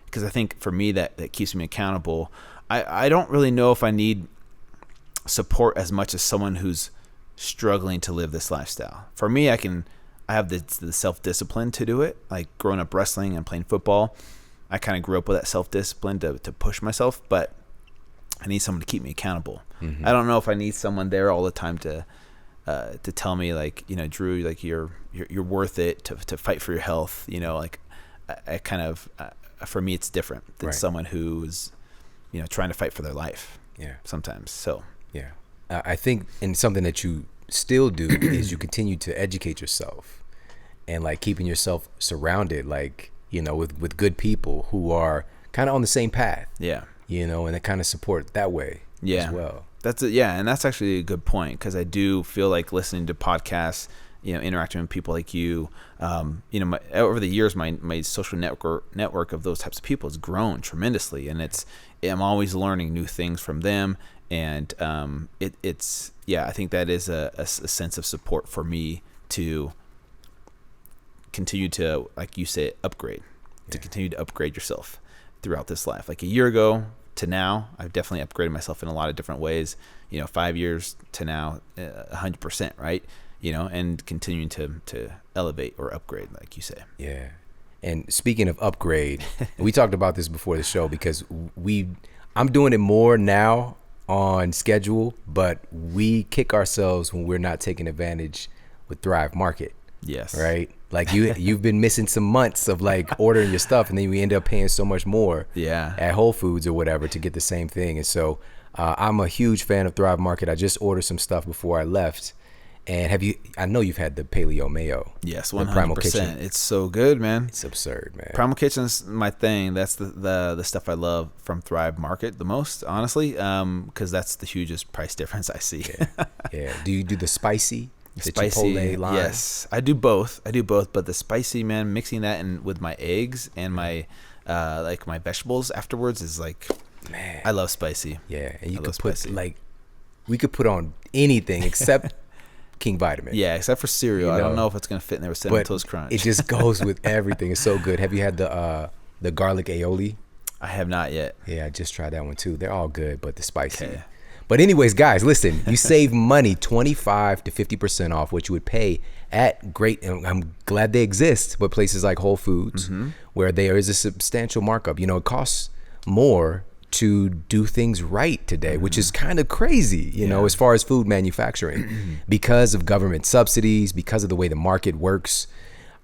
because I think for me that keeps me accountable. I don't really know if I need support as much as someone who's struggling to live this lifestyle. For me, I have the self-discipline to do it. Like growing up wrestling and playing football, I kind of grew up with that self-discipline to push myself, but I need someone to keep me accountable. I don't know if I need someone there all the time to tell me like, Drew, like you're worth it to fight for your health. I kind of, for me, it's different than someone who's, trying to fight for their life. Yeah. Sometimes. So, yeah. I think, and something that you still do is you continue to educate yourself and like keeping yourself surrounded, like, with good people who are kind of on the same path. Yeah. And they kind of support that way as well. That's it. Yeah. And that's actually a good point, because I do feel like listening to podcasts, interacting with people like you, over the years, my social network of those types of people has grown tremendously, and I'm always learning new things from them. And I think that is a sense of support for me to continue to, like you say, upgrade, to continue to upgrade yourself throughout this life. Like a year ago to now, I've definitely upgraded myself in a lot of different ways. 5 years to now, 100%, right? And continuing to elevate or upgrade, like you say. Yeah. And speaking of upgrade, we talked about this before the show, because I'm doing it more now on schedule, but we kick ourselves when we're not taking advantage with Thrive Market. Yes. Right? Like you've been missing some months of like ordering your stuff, and then we end up paying so much more at Whole Foods or whatever to get the same thing. And so I'm a huge fan of Thrive Market. I just ordered some stuff before I left. And I know you've had the paleo mayo. Yes, 100%. It's so good, man. It's absurd, man. Primal Kitchen's my thing. That's the stuff I love from Thrive Market the most, honestly, because that's the hugest price difference I see. Yeah. Do you do the spicy Chipotle line? Yes, I do both. But the spicy, man, mixing that in with my eggs and my my vegetables afterwards is like, man, I love spicy. Yeah, and you could put we could put on anything except King Vitamin. Yeah, except for cereal. I don't know if it's gonna fit in there with Cinnamon Toast Crunch. It just goes with everything. It's so good. Have you had the garlic aioli? I have not yet. Yeah, I just tried that one too. They're all good, but the spicy. Okay. But anyways, guys, listen, you save money 25 to 50% off what you would pay at great, and I'm glad they exist, but places like Whole Foods, where there is a substantial markup. It costs more to do things right today, which is kind of crazy, as far as food manufacturing, because of government subsidies, because of the way the market works,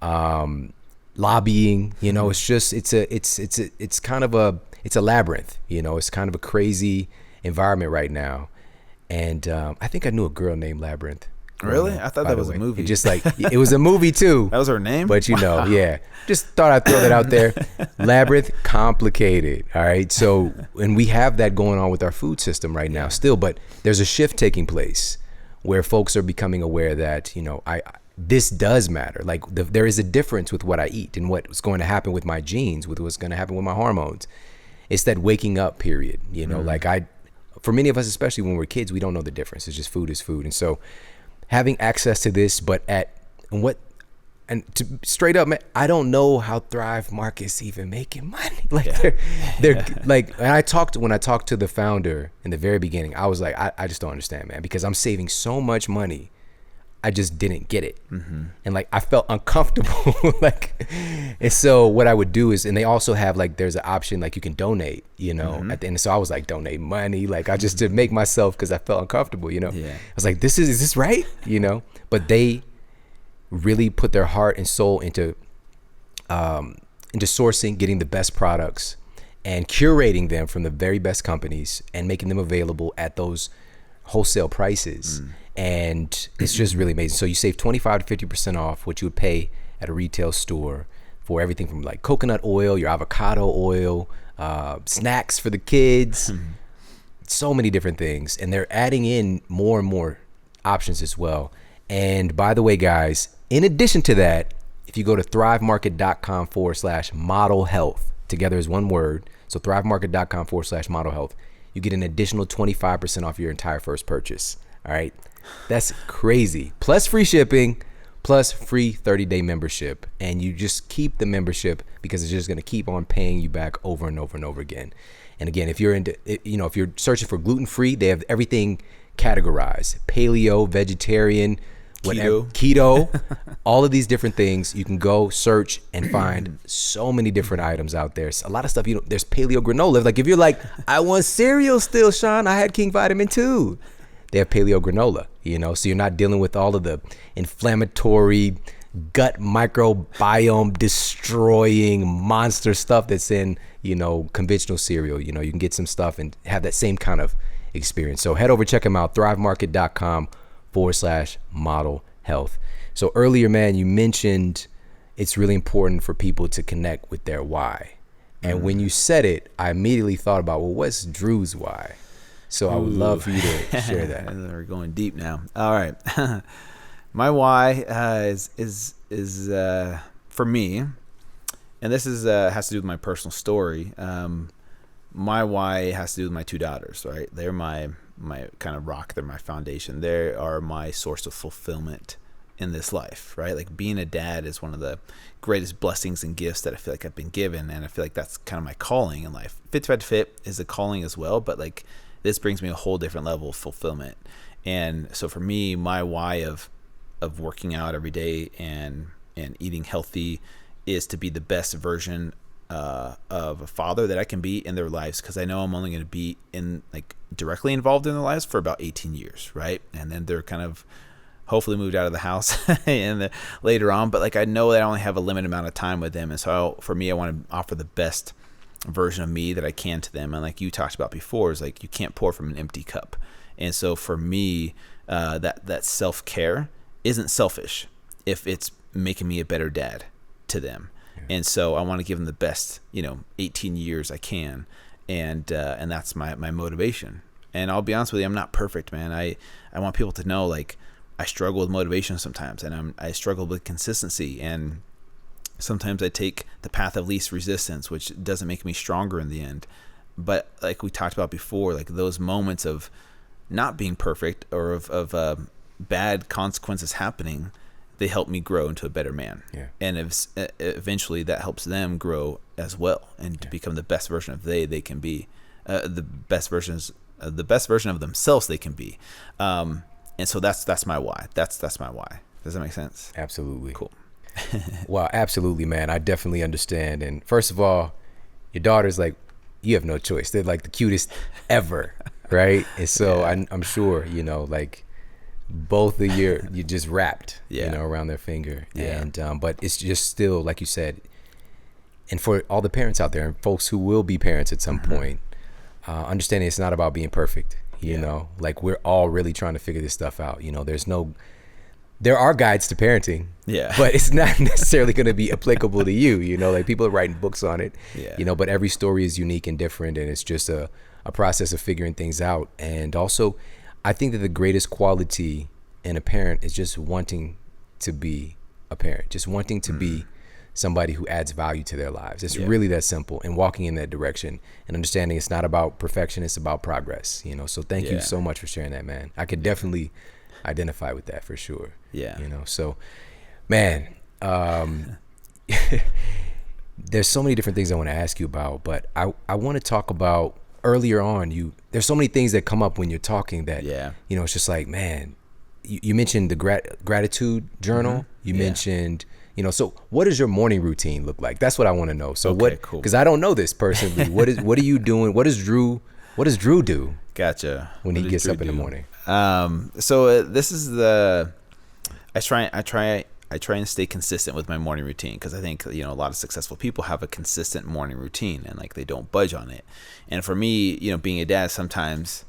lobbying. It's kind of a labyrinth. It's kind of a crazy environment right now. And I think I knew a girl named Labyrinth. Really? I thought that was a movie. Just like it was a movie too. That was her name? But yeah. Just thought I'd throw that out there. Labyrinth, complicated. All right. So, and we have that going on with our food system right now still, but there's a shift taking place where folks are becoming aware that, this does matter. Like there is a difference with what I eat and what's going to happen with my genes, with what's going to happen with my hormones. It's that waking up period, for many of us, especially when we're kids, we don't know the difference. It's just food is food. And so having access to this, but straight up, man, I don't know how Thrive Market's even making money. They're like, when I talked to the founder in the very beginning, I was like, I just don't understand, man, because I'm saving so much money. I just didn't get it. And I felt uncomfortable. And so what I would do is, and they also have there's an option, you can donate, at the end. So I was like, donate money. I just to make myself, cause I felt uncomfortable, I was like, is this right? But they really put their heart and soul into sourcing, getting the best products and curating them from the very best companies and making them available at those wholesale prices. And it's just really amazing. So you save 25 to 50% off what you would pay at a retail store for everything from coconut oil, your avocado oil, snacks for the kids, so many different things. And they're adding in more and more options as well. And by the way, guys, in addition to that, if you go to thrivemarket.com/model health, together is one word. So thrivemarket.com/model health, you get an additional 25% off your entire first purchase. All right. That's crazy. Plus free shipping, plus free 30-day membership. And you just keep the membership because it's just going to keep on paying you back over and over and over again. And again, if you're if you're searching for gluten-free, they have everything categorized: paleo, vegetarian, whatever, keto, all of these different things. You can go search and find so many different items out there. A lot of stuff, there's paleo granola. Like if you're like, I want cereal still, Shawn, I had King Vitamin too. They have paleo granola, so you're not dealing with all of the inflammatory, gut microbiome destroying monster stuff that's in, conventional cereal. You can get some stuff and have that same kind of experience. So head over, check them out, thrivemarket.com/model health. So earlier, man, you mentioned it's really important for people to connect with their why. And when you said it, I immediately thought about, well, what's Drew's why? So I would love for you to share that. We're going deep now. All right. My why is for me, and this is has to do with my personal story. My why has to do with my two daughters, right? They're my kind of rock. They're my foundation. They are my source of fulfillment in this life, right? Like being a dad is one of the greatest blessings and gifts that I feel like I've been given. And I feel like that's kind of my calling in life. Fit to Fit is a calling as well, but like this brings me a whole different level of fulfillment. And so for me, my why of working out every day and eating healthy is to be the best version of a father that I can be in their lives, because I know I'm only going to be directly involved in their lives for about 18 years, right? And then they're kind of hopefully moved out of the house and later on, but I know that I only have a limited amount of time with them. And so for me, I want to offer the best version of me that I can to them. And like you talked about before, is like you can't pour from an empty cup. And so for me, that self-care isn't selfish if it's making me a better dad to them. Yeah. And so I want to give them the best, 18 years I can. And that's my motivation. And I'll be honest with you, I'm not perfect, man. I want people to know, I struggle with motivation sometimes, and I struggle with consistency, and sometimes I take the path of least resistance, which doesn't make me stronger in the end. But like we talked about before, those moments of not being perfect or of bad consequences happening, they help me grow into a better man. Yeah. And eventually that helps them grow as well, and to become the best version of they can be, the best version of themselves they can be. And so that's my why. That's my why. Does that make sense? Absolutely. Cool. Wow, absolutely, man. I definitely understand. And first of all, your daughter's you have no choice. They're the cutest ever, right? And so yeah. I'm sure, both of you're just wrapped, around their finger. Yeah. And but it's just still, like you said, and for all the parents out there and folks who will be parents at some point, understanding it's not about being perfect. We're all really trying to figure this stuff out. There are guides to parenting, but it's not necessarily going to be applicable to you. People are writing books on it, but every story is unique and different, and it's just a process of figuring things out. And also, I think that the greatest quality in a parent is just wanting to be a parent, just wanting to be somebody who adds value to their lives. It's really that simple, and walking in that direction and understanding it's not about perfection, it's about progress. So thank you so much for sharing that, man. I could definitely identify with that for sure. So man, there's so many different things I want to ask you about, but I want to talk about earlier on. There's so many things that come up when you're talking that it's just man, you mentioned the gratitude journal. You mentioned so what does your morning routine look like? That's what I want to know. So cool. Because I don't know this personally. What are you doing? What does Drew do? Gotcha. When he gets up in the morning. So this is I try and stay consistent with my morning routine, because I think, a lot of successful people have a consistent morning routine and they don't budge on it. And for me, being a dad, sometimes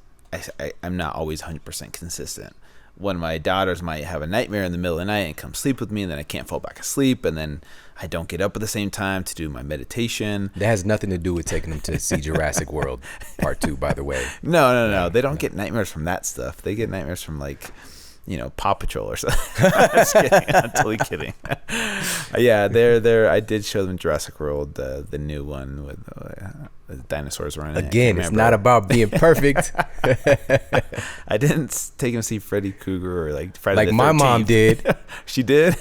I'm not always 100% consistent. One of my daughters might have a nightmare in the middle of the night and come sleep with me, and then I can't fall back asleep, and then I don't get up at the same time to do my meditation. That has nothing to do with taking them to see Jurassic World Part 2, by the way. No. They don't get nightmares from that stuff. They get nightmares from Paw Patrol or something. I'm just kidding. I'm totally kidding. Yeah, they're. I did show them Jurassic World, the new one with the dinosaurs running. Again, it's not about being perfect. I didn't take him to see Freddy Krueger or like Friday like the 13th. My mom did. She did.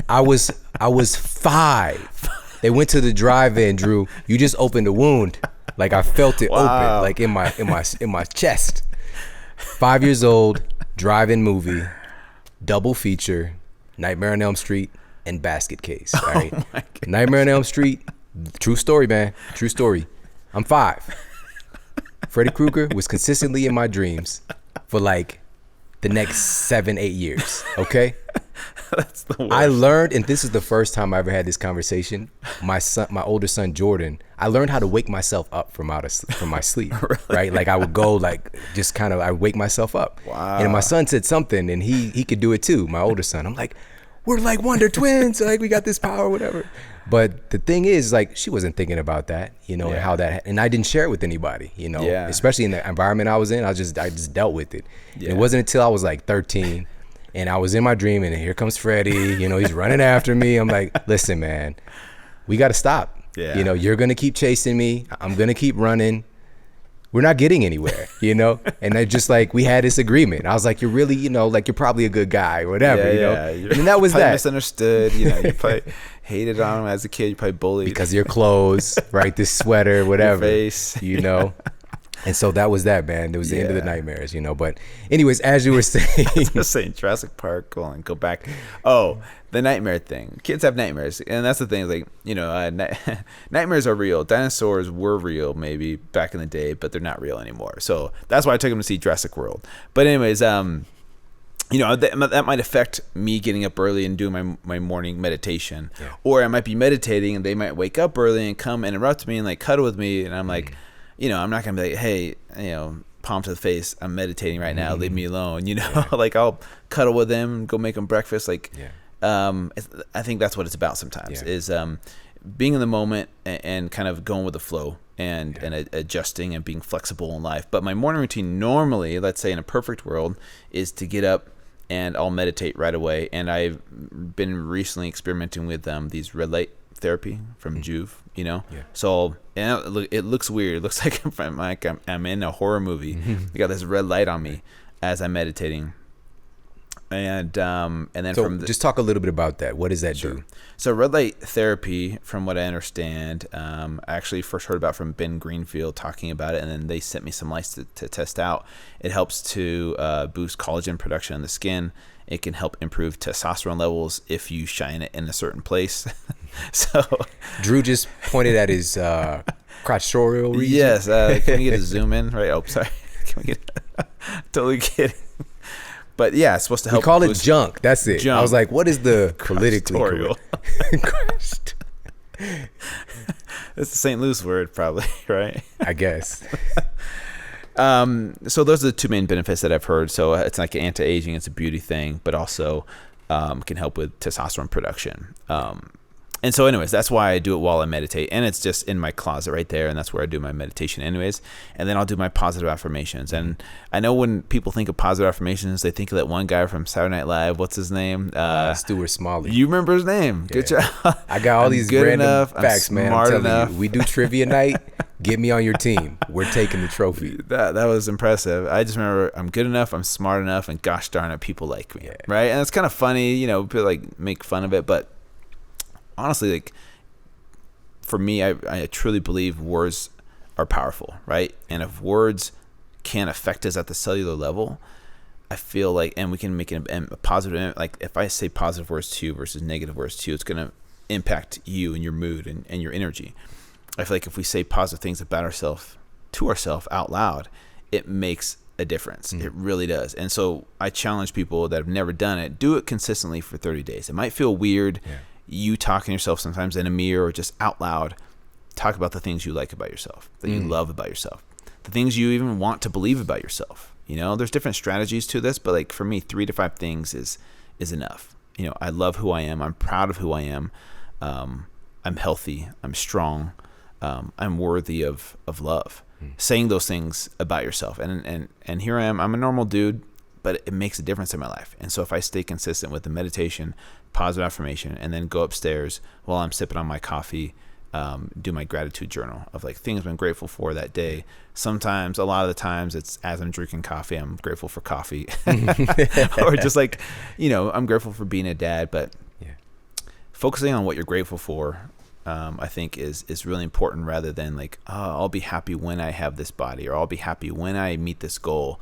I was 5. They went to the drive-in. Drew, you just opened a wound. Like I felt it open, like in my chest. 5 years old, drive-in movie, double feature, Nightmare on Elm Street and Basket Case. All right, Nightmare on Elm Street, true story, man, true story. I'm 5. Freddy Krueger was consistently in my dreams for like the next 7-8 years. Okay. That's the worst. I learned, and this is the first time I ever had this conversation. My older son Jordan, I learned how to wake myself up from my sleep. Really? Right, like I would go like just kind of I wake myself up. Wow. And my son said something, and he could do it too. My older son, I'm like, we're like Wonder Twins, like we got this power, whatever. But the thing is, like, she wasn't thinking about that, and how that, and I didn't share it with anybody, especially in the environment I was in. I just dealt with it. Yeah. It wasn't until I was like 13. And I was in my dream, and here comes Freddy. He's running after me. I'm like, listen, man, we got to stop. Yeah. You're going to keep chasing me. I'm going to keep running. We're not getting anywhere, And I just like, we had this agreement. I was like, you're really, like you're probably a good guy or whatever, And that was that. Misunderstood. You probably hated on him as a kid. You probably bullied. Because of your clothes, right? This sweater, whatever. Your face. And so that was that, man. It was the end of the nightmares, But anyways, as you were saying. I was saying Jurassic Park, go back. Oh, the nightmare thing. Kids have nightmares. And that's the thing. Like, nightmares are real. Dinosaurs were real maybe back in the day, but they're not real anymore. So that's why I took them to see Jurassic World. But anyways, that might affect me getting up early and doing my morning meditation. Yeah. Or I might be meditating and they might wake up early and come interrupt me and like cuddle with me. And I'm like, I'm not going to be like, hey, palm to the face, I'm meditating right now, leave me alone. Like I'll cuddle with them, go make them breakfast. Like, I think that's what it's about sometimes is being in the moment and kind of going with the flow and adjusting and being flexible in life. But my morning routine normally, let's say in a perfect world, is to get up and I'll meditate right away. And I've been recently experimenting with these red light therapy from Juve, So and it looks weird. It looks like I'm in a horror movie. I got this red light on me as I'm meditating. And then so just talk a little bit about that. What does that do? So red light therapy, from what I understand, I actually first heard about from Ben Greenfield talking about it, and then they sent me some lights to test out. It helps to boost collagen production in the skin. It can help improve testosterone levels if you shine it in a certain place. So Drew just pointed at his crotchorial region. Yes. Can we get a zoom in? Right. Oh, sorry. Can we get totally kidding. But yeah, it's supposed to help. We call it junk. That's it. Junk. I was like, what is the politically correct? It's the St. Louis word, probably, right? I guess. So those are the two main benefits that I've heard. So it's like anti-aging, it's a beauty thing, but also can help with testosterone production. And so anyways, that's why I do it while I meditate. And it's just in my closet right there. And that's where I do my meditation anyways. And then I'll do my positive affirmations. And I know when people think of positive affirmations, they think of that one guy from Saturday Night Live. What's his name? Stuart Smalley. You remember his name. Yeah. Good job. I got all these random facts, man. I'm telling enough. you. We do trivia night. Get me on your team. We're taking the trophy. That was impressive. I just remember I'm good enough, I'm smart enough, and gosh darn it, people like me. Yeah. Right? And it's kind of funny, people like make fun of it, but honestly, like for me, I truly believe words are powerful, right? And if words can affect us at the cellular level, I feel like, and we can make a positive, like if I say positive words to you versus negative words to you, it's going to impact you and your mood and your energy. I feel like if we say positive things about ourselves to ourselves out loud, it makes a difference. It really does. And so I challenge people that have never done it, do it consistently for 30 days. It might feel weird. Yeah. You talking to yourself sometimes in a mirror or just out loud, talk about the things you like about yourself, that you love about yourself, the things you even want to believe about yourself. There's different strategies to this, but like for me, 3 to 5 things is enough. I love who I am. I'm proud of who I am. I'm healthy. I'm strong. I'm worthy of love. Saying those things about yourself. And here I am. I'm a normal dude, but it makes a difference in my life. And so if I stay consistent with the meditation, positive affirmation, and then go upstairs while I'm sipping on my coffee, do my gratitude journal of like things I'm grateful for that day. Sometimes, a lot of the times, it's as I'm drinking coffee, I'm grateful for coffee, or just like, I'm grateful for being a dad. But focusing on what you're grateful for, I think is really important, rather than like, I'll be happy when I have this body, or I'll be happy when I meet this goal.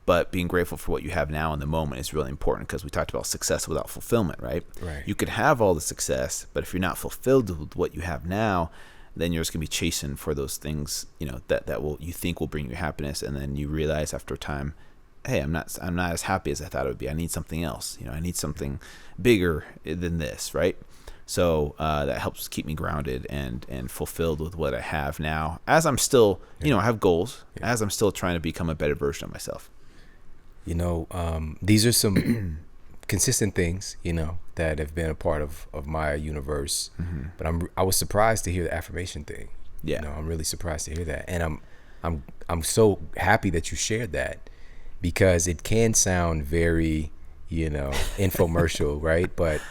But being grateful for what you have now in the moment is really important, because we talked about success without fulfillment, right? Right. You could have all the success, but if you're not fulfilled with what you have now, then you're just gonna be chasing for those things, that you think will bring you happiness, and then you realize after time, hey, I'm not as happy as I thought it would be. I need something else. I need something bigger than this, right? So that helps keep me grounded and fulfilled with what I have now, as I'm still, I have goals, as I'm still trying to become a better version of myself. These are some consistent things, that have been a part of my universe. Mm-hmm. But I was surprised to hear the affirmation thing. Yeah. I'm really surprised to hear that. And I'm so happy that you shared that, because it can sound very, infomercial, right? But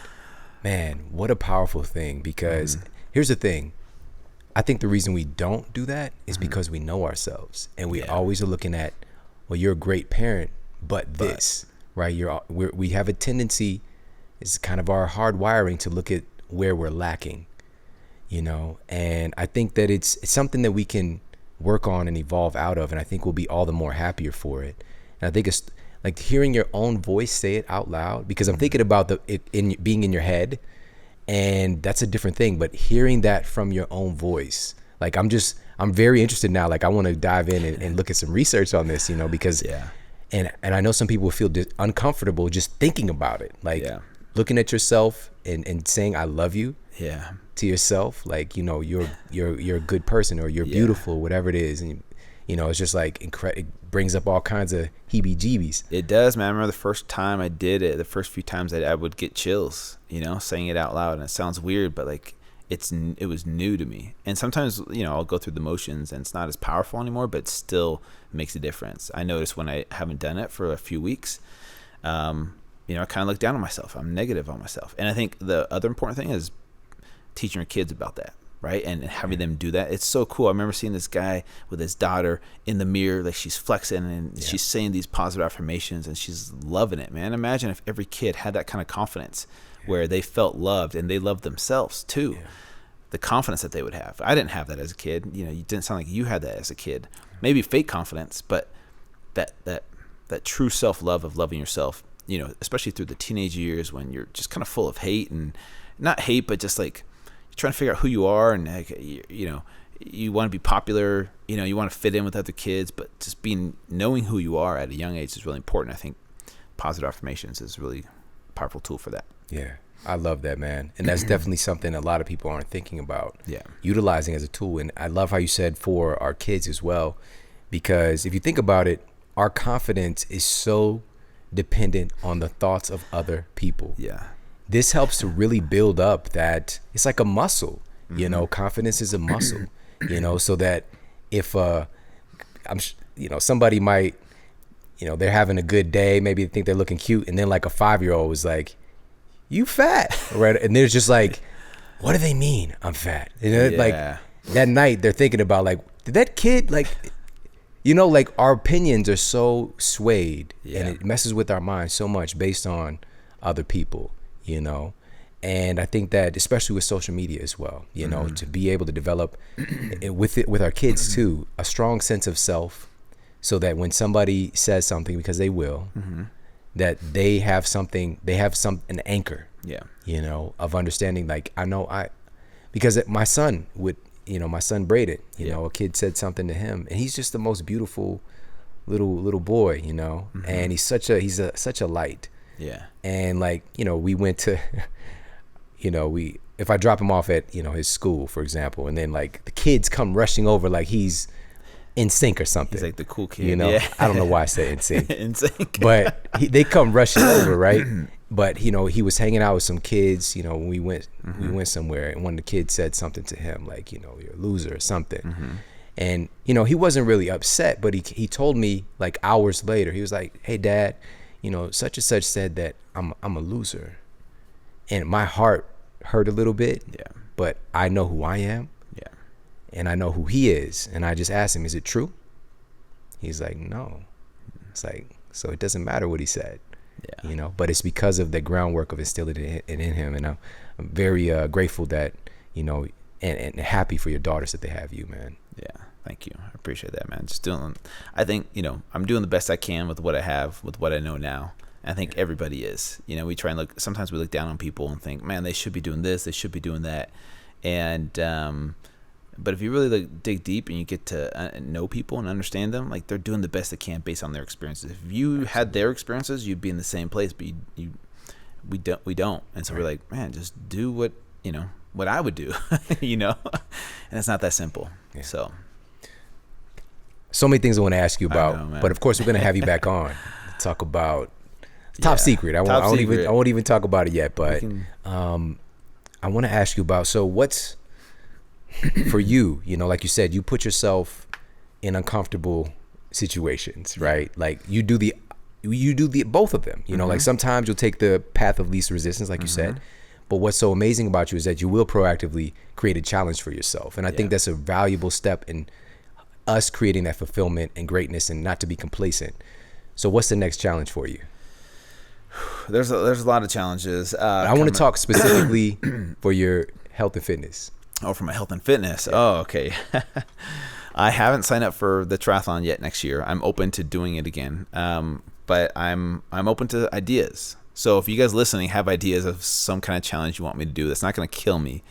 man, what a powerful thing, because here's the thing. I think the reason we don't do that is because we know ourselves, and we always are looking at, well, you're a great parent, but this, right? We have a tendency, it's kind of our hard wiring, to look at where we're lacking, and I think that it's something that we can work on and evolve out of, and I think we'll be all the more happier for it. And I think it's like hearing your own voice say it out loud, because I'm thinking about being in your head, and that's a different thing, but hearing that from your own voice, like I'm very interested now. Like I want to dive in and look at some research on this, because and I know some people feel uncomfortable just thinking about it, like looking at yourself and saying I love you to yourself, like you're a good person, or you're beautiful, whatever it is, and it's just like it brings up all kinds of heebie-jeebies. It does, man. I remember the first time I did it, the first few times I would get chills, saying it out loud, and it sounds weird, but like it was new to me. And sometimes, I'll go through the motions and it's not as powerful anymore, but it still makes a difference. I notice when I haven't done it for a few weeks, I kind of look down on myself. I'm negative on myself. And I think the other important thing is teaching your kids about that, right? And having them do that. It's so cool. I remember seeing this guy with his daughter in the mirror, like she's flexing and she's saying these positive affirmations and she's loving it, man. Imagine if every kid had that kind of confidence where they felt loved and they loved themselves too. The confidence that they would have. I didn't have that as a kid. You didn't sound like you had that as a kid. Maybe fake confidence, but that true self-love of loving yourself, especially through the teenage years when you're just kind of full of hate, and not hate, but just like you're trying to figure out who you are, and like, you want to be popular, you want to fit in with other kids, but just knowing who you are at a young age is really important. I think positive affirmations is really a powerful tool for that. Yeah. I love that, man. And that's definitely something a lot of people aren't thinking about utilizing as a tool. And I love how you said for our kids as well, because if you think about it, our confidence is so dependent on the thoughts of other people. Yeah. This helps to really build up that it's like a muscle, confidence is a muscle, so that if, somebody might, they're having a good day, maybe they think they're looking cute. And then like a 5-year-old was like, you fat, right? And they're just like, what do they mean I'm fat? Like that night they're thinking about like, did that kid like, like our opinions are so swayed and it messes with our minds so much based on other people, and I think that especially with social media as well, to be able to develop with our kids too, a strong sense of self, so that when somebody says something, because they will, that they have an anchor, of understanding. Like I know because my son would, my son Braden, a kid said something to him, and he's just the most beautiful little boy, and he's such a light. Yeah. And like, we went to, if I drop him off at, his school, for example, and then like the kids come rushing over like he's in sync or something. He's like the cool kid. I don't know why I say in sync. In sync. But they come rushing over, right? But he was hanging out with some kids. When we went somewhere, and one of the kids said something to him, like, you're a loser or something. And he wasn't really upset, but he told me like hours later, he was like, hey, Dad, such and such said that I'm a loser. And my heart hurt a little bit. Yeah. But I know who I am. Yeah. And I know who he is. And I just asked him, is it true? He's like, no. It's like, so it doesn't matter what he said. Yeah. But it's because of the groundwork of instilling it in him. And I'm very grateful that, and happy for your daughters that they have you, man. Yeah. Thank you. I appreciate that, man. I think, I'm doing the best I can with what I have, with what I know now. I think everybody is. We try and sometimes we look down on people and think, man, they should be doing this, they should be doing that. And, but if you really dig deep and you get to know people and understand them, like they're doing the best they can based on their experiences. If you had their experiences, you'd be in the same place, but we don't. And so we're like, man, just do what I would do, and it's not that simple. Yeah. So many things I want to ask you about, I know, but of course we're going to have you back on to talk about top secret. I won't even talk about it yet, but I want to ask you about, so what's for you, like you said, you put yourself in uncomfortable situations, right? Like you do the both of them, like sometimes you'll take the path of least resistance, like you said, but what's so amazing about you is that you will proactively create a challenge for yourself. And I think that's a valuable step in us creating that fulfillment and greatness and not to be complacent. So what's the next challenge for you? There's a lot of challenges. I want to talk specifically for your health and fitness. Oh, for my health and fitness. Yeah. Oh, okay. I haven't signed up for the triathlon yet next year. I'm open to doing it again. But I'm open to ideas. So if you guys listening have ideas of some kind of challenge you want me to do that's not going to kill me,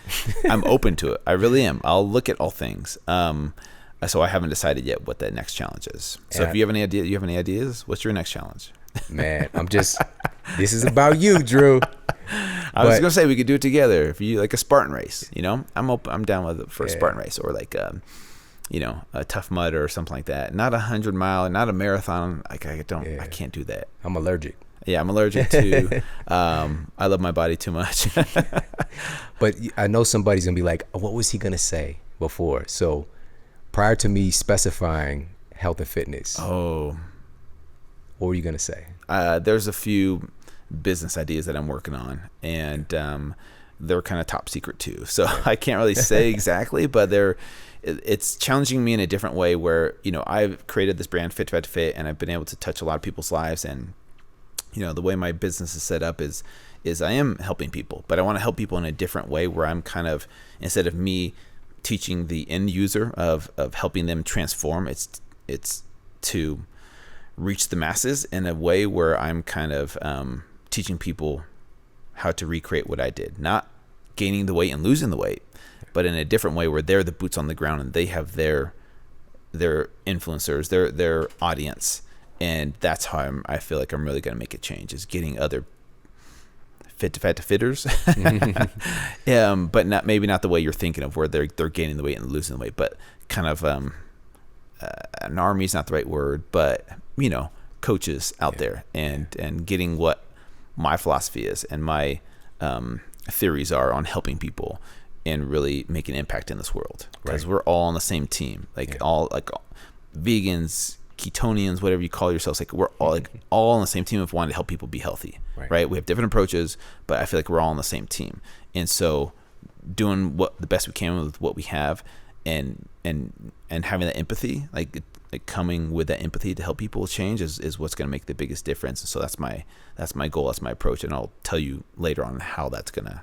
I'm open to it. I really am. I'll look at all things. So I haven't decided yet what that next challenge is. So if you have any ideas? What's your next challenge? Man, this is about you, Drew. I was gonna say we could do it together. If you like a Spartan race, I'm down with it for a Spartan race, or like a Tough Mud or something like that. Not 100 mile, not a marathon. I can't do that. I'm allergic. Yeah, I'm allergic to. I love my body too much. But I know somebody's gonna be like, what was he gonna say before? So prior to me specifying health and fitness, what were you gonna say? There's a few business ideas that I'm working on, and they're kind of top secret too. So I can't really say exactly, but it's challenging me in a different way where, I've created this brand Fit to Fat to Fit, and I've been able to touch a lot of people's lives. And, the way my business is set up is I am helping people, but I want to help people in a different way where I'm kind of, instead of me teaching the end user of helping them transform, it's to reach the masses in a way where I'm kind of teaching people how to recreate what I did, not gaining the weight and losing the weight, but in a different way where they're the boots on the ground and they have their influencers, their audience. And that's how I feel like I'm really going to make a change, is getting other fit to fat to fitters. But maybe not the way you're thinking of, where they're gaining the weight and losing the weight, but kind of an army is not the right word, but coaches out there, and getting what my philosophy is and my theories are on helping people and really make an impact in this world, because we're all on the same team, all vegans, ketonians, whatever you call yourselves, we're all on the same team of wanting to help people be healthy, right? We have different approaches, but I feel like we're all on the same team. And so doing the best we can with what we have, and having that empathy, like coming with that empathy to help people change is what's going to make the biggest difference. And so that's my goal, that's my approach, and I'll tell you later on how that's going to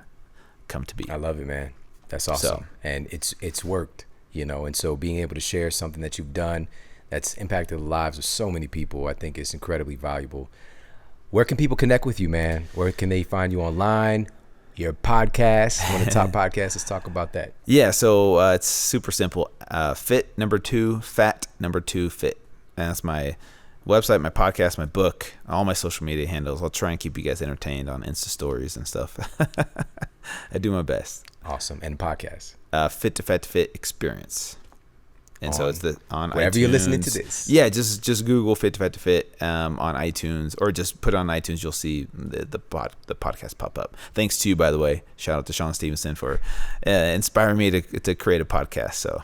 come to be. I love it, man. That's awesome. And it's worked, and so being able to share something that you've done that's impacted the lives of so many people, I think is incredibly valuable. Where can people connect with you, man? Where can they find you online? Your podcast, one of the top podcasts. Let's talk about that. Yeah, so it's super simple. Fit #2, fat #2 fit. And that's my website, my podcast, my book, all my social media handles. I'll try and keep you guys entertained on Insta stories and stuff. I do my best. Awesome. And podcast? Fit to Fat to Fit Experience. And so it's on wherever iTunes. you're listening to this. Yeah, just Google Fit to Fat to Fit on iTunes, or just put it on iTunes. You'll see the podcast pop up. Thanks to you, by the way. Shout out to Shawn Stevenson for inspiring me to create a podcast. So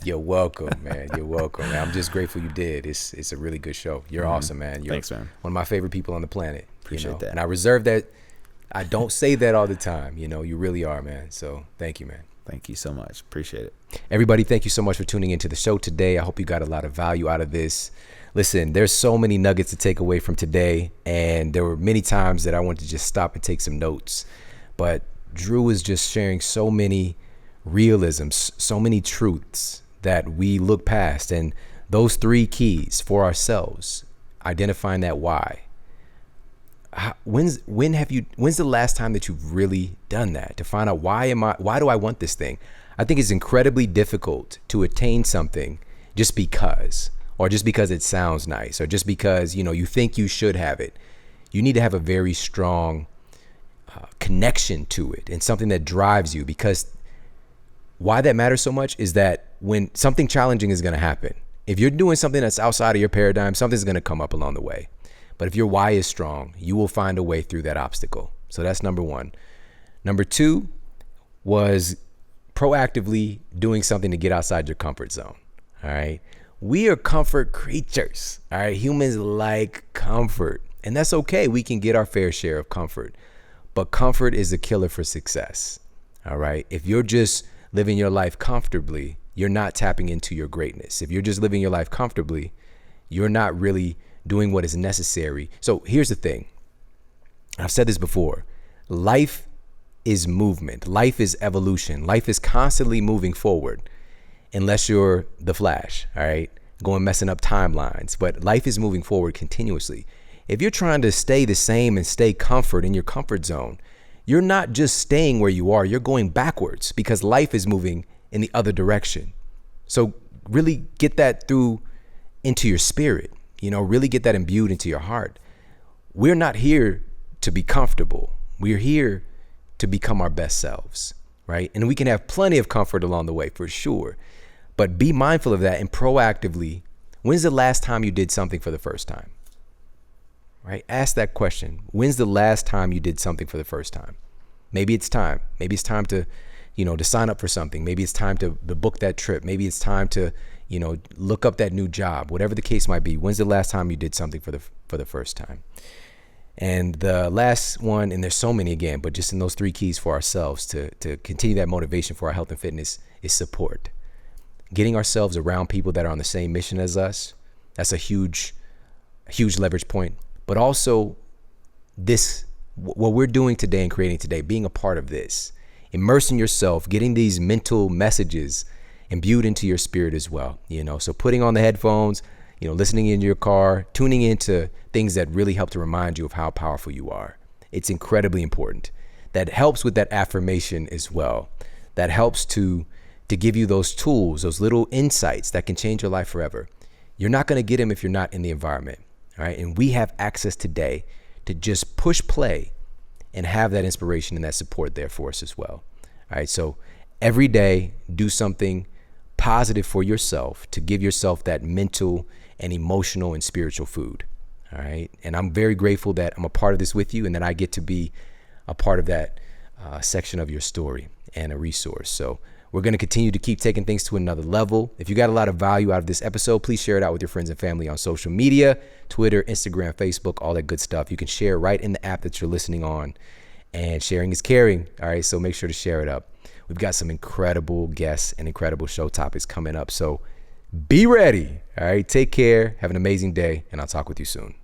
you're welcome, man. You're welcome, man. I'm just grateful you did. It's a really good show. You're awesome, man. You're Thanks, man. One of my favorite people on the planet. Appreciate that. And I reserve that. I don't say that all the time. You really are, man. So thank you, man. Thank you so much. Appreciate it. Everybody, thank you so much for tuning into the show today. I hope you got a lot of value out of this. Listen, there's so many nuggets to take away from today, and there were many times that I wanted to just stop and take some notes. But Drew was just sharing so many realisms, so many truths that we look past, and those 3 keys for ourselves, identifying that why. When's the last time that you've really done that, to find out why do I want this thing? I think it's incredibly difficult to attain something just because it sounds nice, or just because you think you should have it. You need to have a very strong connection to it, and something that drives you, because why that matters so much is that when something challenging is going to happen, if you're doing something that's outside of your paradigm, something's going to come up along the way. But if your why is strong, you will find a way through that obstacle. So that's number 1. Number 2 was proactively doing something to get outside your comfort zone. All right. We are comfort creatures. All right. Humans like comfort, and that's okay. We can get our fair share of comfort, but comfort is a killer for success. All right. If you're just living your life comfortably, you're not tapping into your greatness. If you're just living your life comfortably, you're not really doing what is necessary. So here's the thing. I've said this before. Life is movement. Life is evolution. Life is constantly moving forward, unless you're the Flash, all right, messing up timelines. But life is moving forward continuously. If you're trying to stay the same and stay in your comfort zone, you're not just staying where you are, you're going backwards, because life is moving in the other direction. So really get that through into your spirit. Really get that imbued into your heart. We're not here to be comfortable. We're here to become our best selves, right? And we can have plenty of comfort along the way, for sure. But be mindful of that, and proactively, when's the last time you did something for the first time? Right? Ask that question. When's the last time you did something for the first time? Maybe it's time. Maybe it's time to sign up for something. Maybe it's time to book that trip. Maybe it's time to look up that new job, whatever the case might be. When's the last time you did something for the first time? And the last one, and there's so many again, but just in those 3 keys for ourselves to continue that motivation for our health and fitness is support. Getting ourselves around people that are on the same mission as us. That's a huge leverage point. But also what we're doing today and creating today, being a part of this, immersing yourself, getting these mental messages imbued into your spirit as well. So putting on the headphones, listening in your car, tuning into things that really help to remind you of how powerful you are. It's incredibly important. That helps with that affirmation as well. That helps to give you those tools, those little insights that can change your life forever. You're not going to get them if you're not in the environment. All right. And we have access today to just push play and have that inspiration and that support there for us as well. All right. So every day, do something positive for yourself to give yourself that mental and emotional and spiritual food. All right. And I'm very grateful that I'm a part of this with you, and that I get to be a part of that section of your story and a resource. So we're going to continue to keep taking things to another level. If you got a lot of value out of this episode, please share it out with your friends and family on social media, Twitter, Instagram, Facebook, all that good stuff. You can share right in the app that you're listening on, and sharing is caring. All right. So make sure to share it up. We've got some incredible guests and incredible show topics coming up. So be ready. All right. Take care. Have an amazing day, and I'll talk with you soon.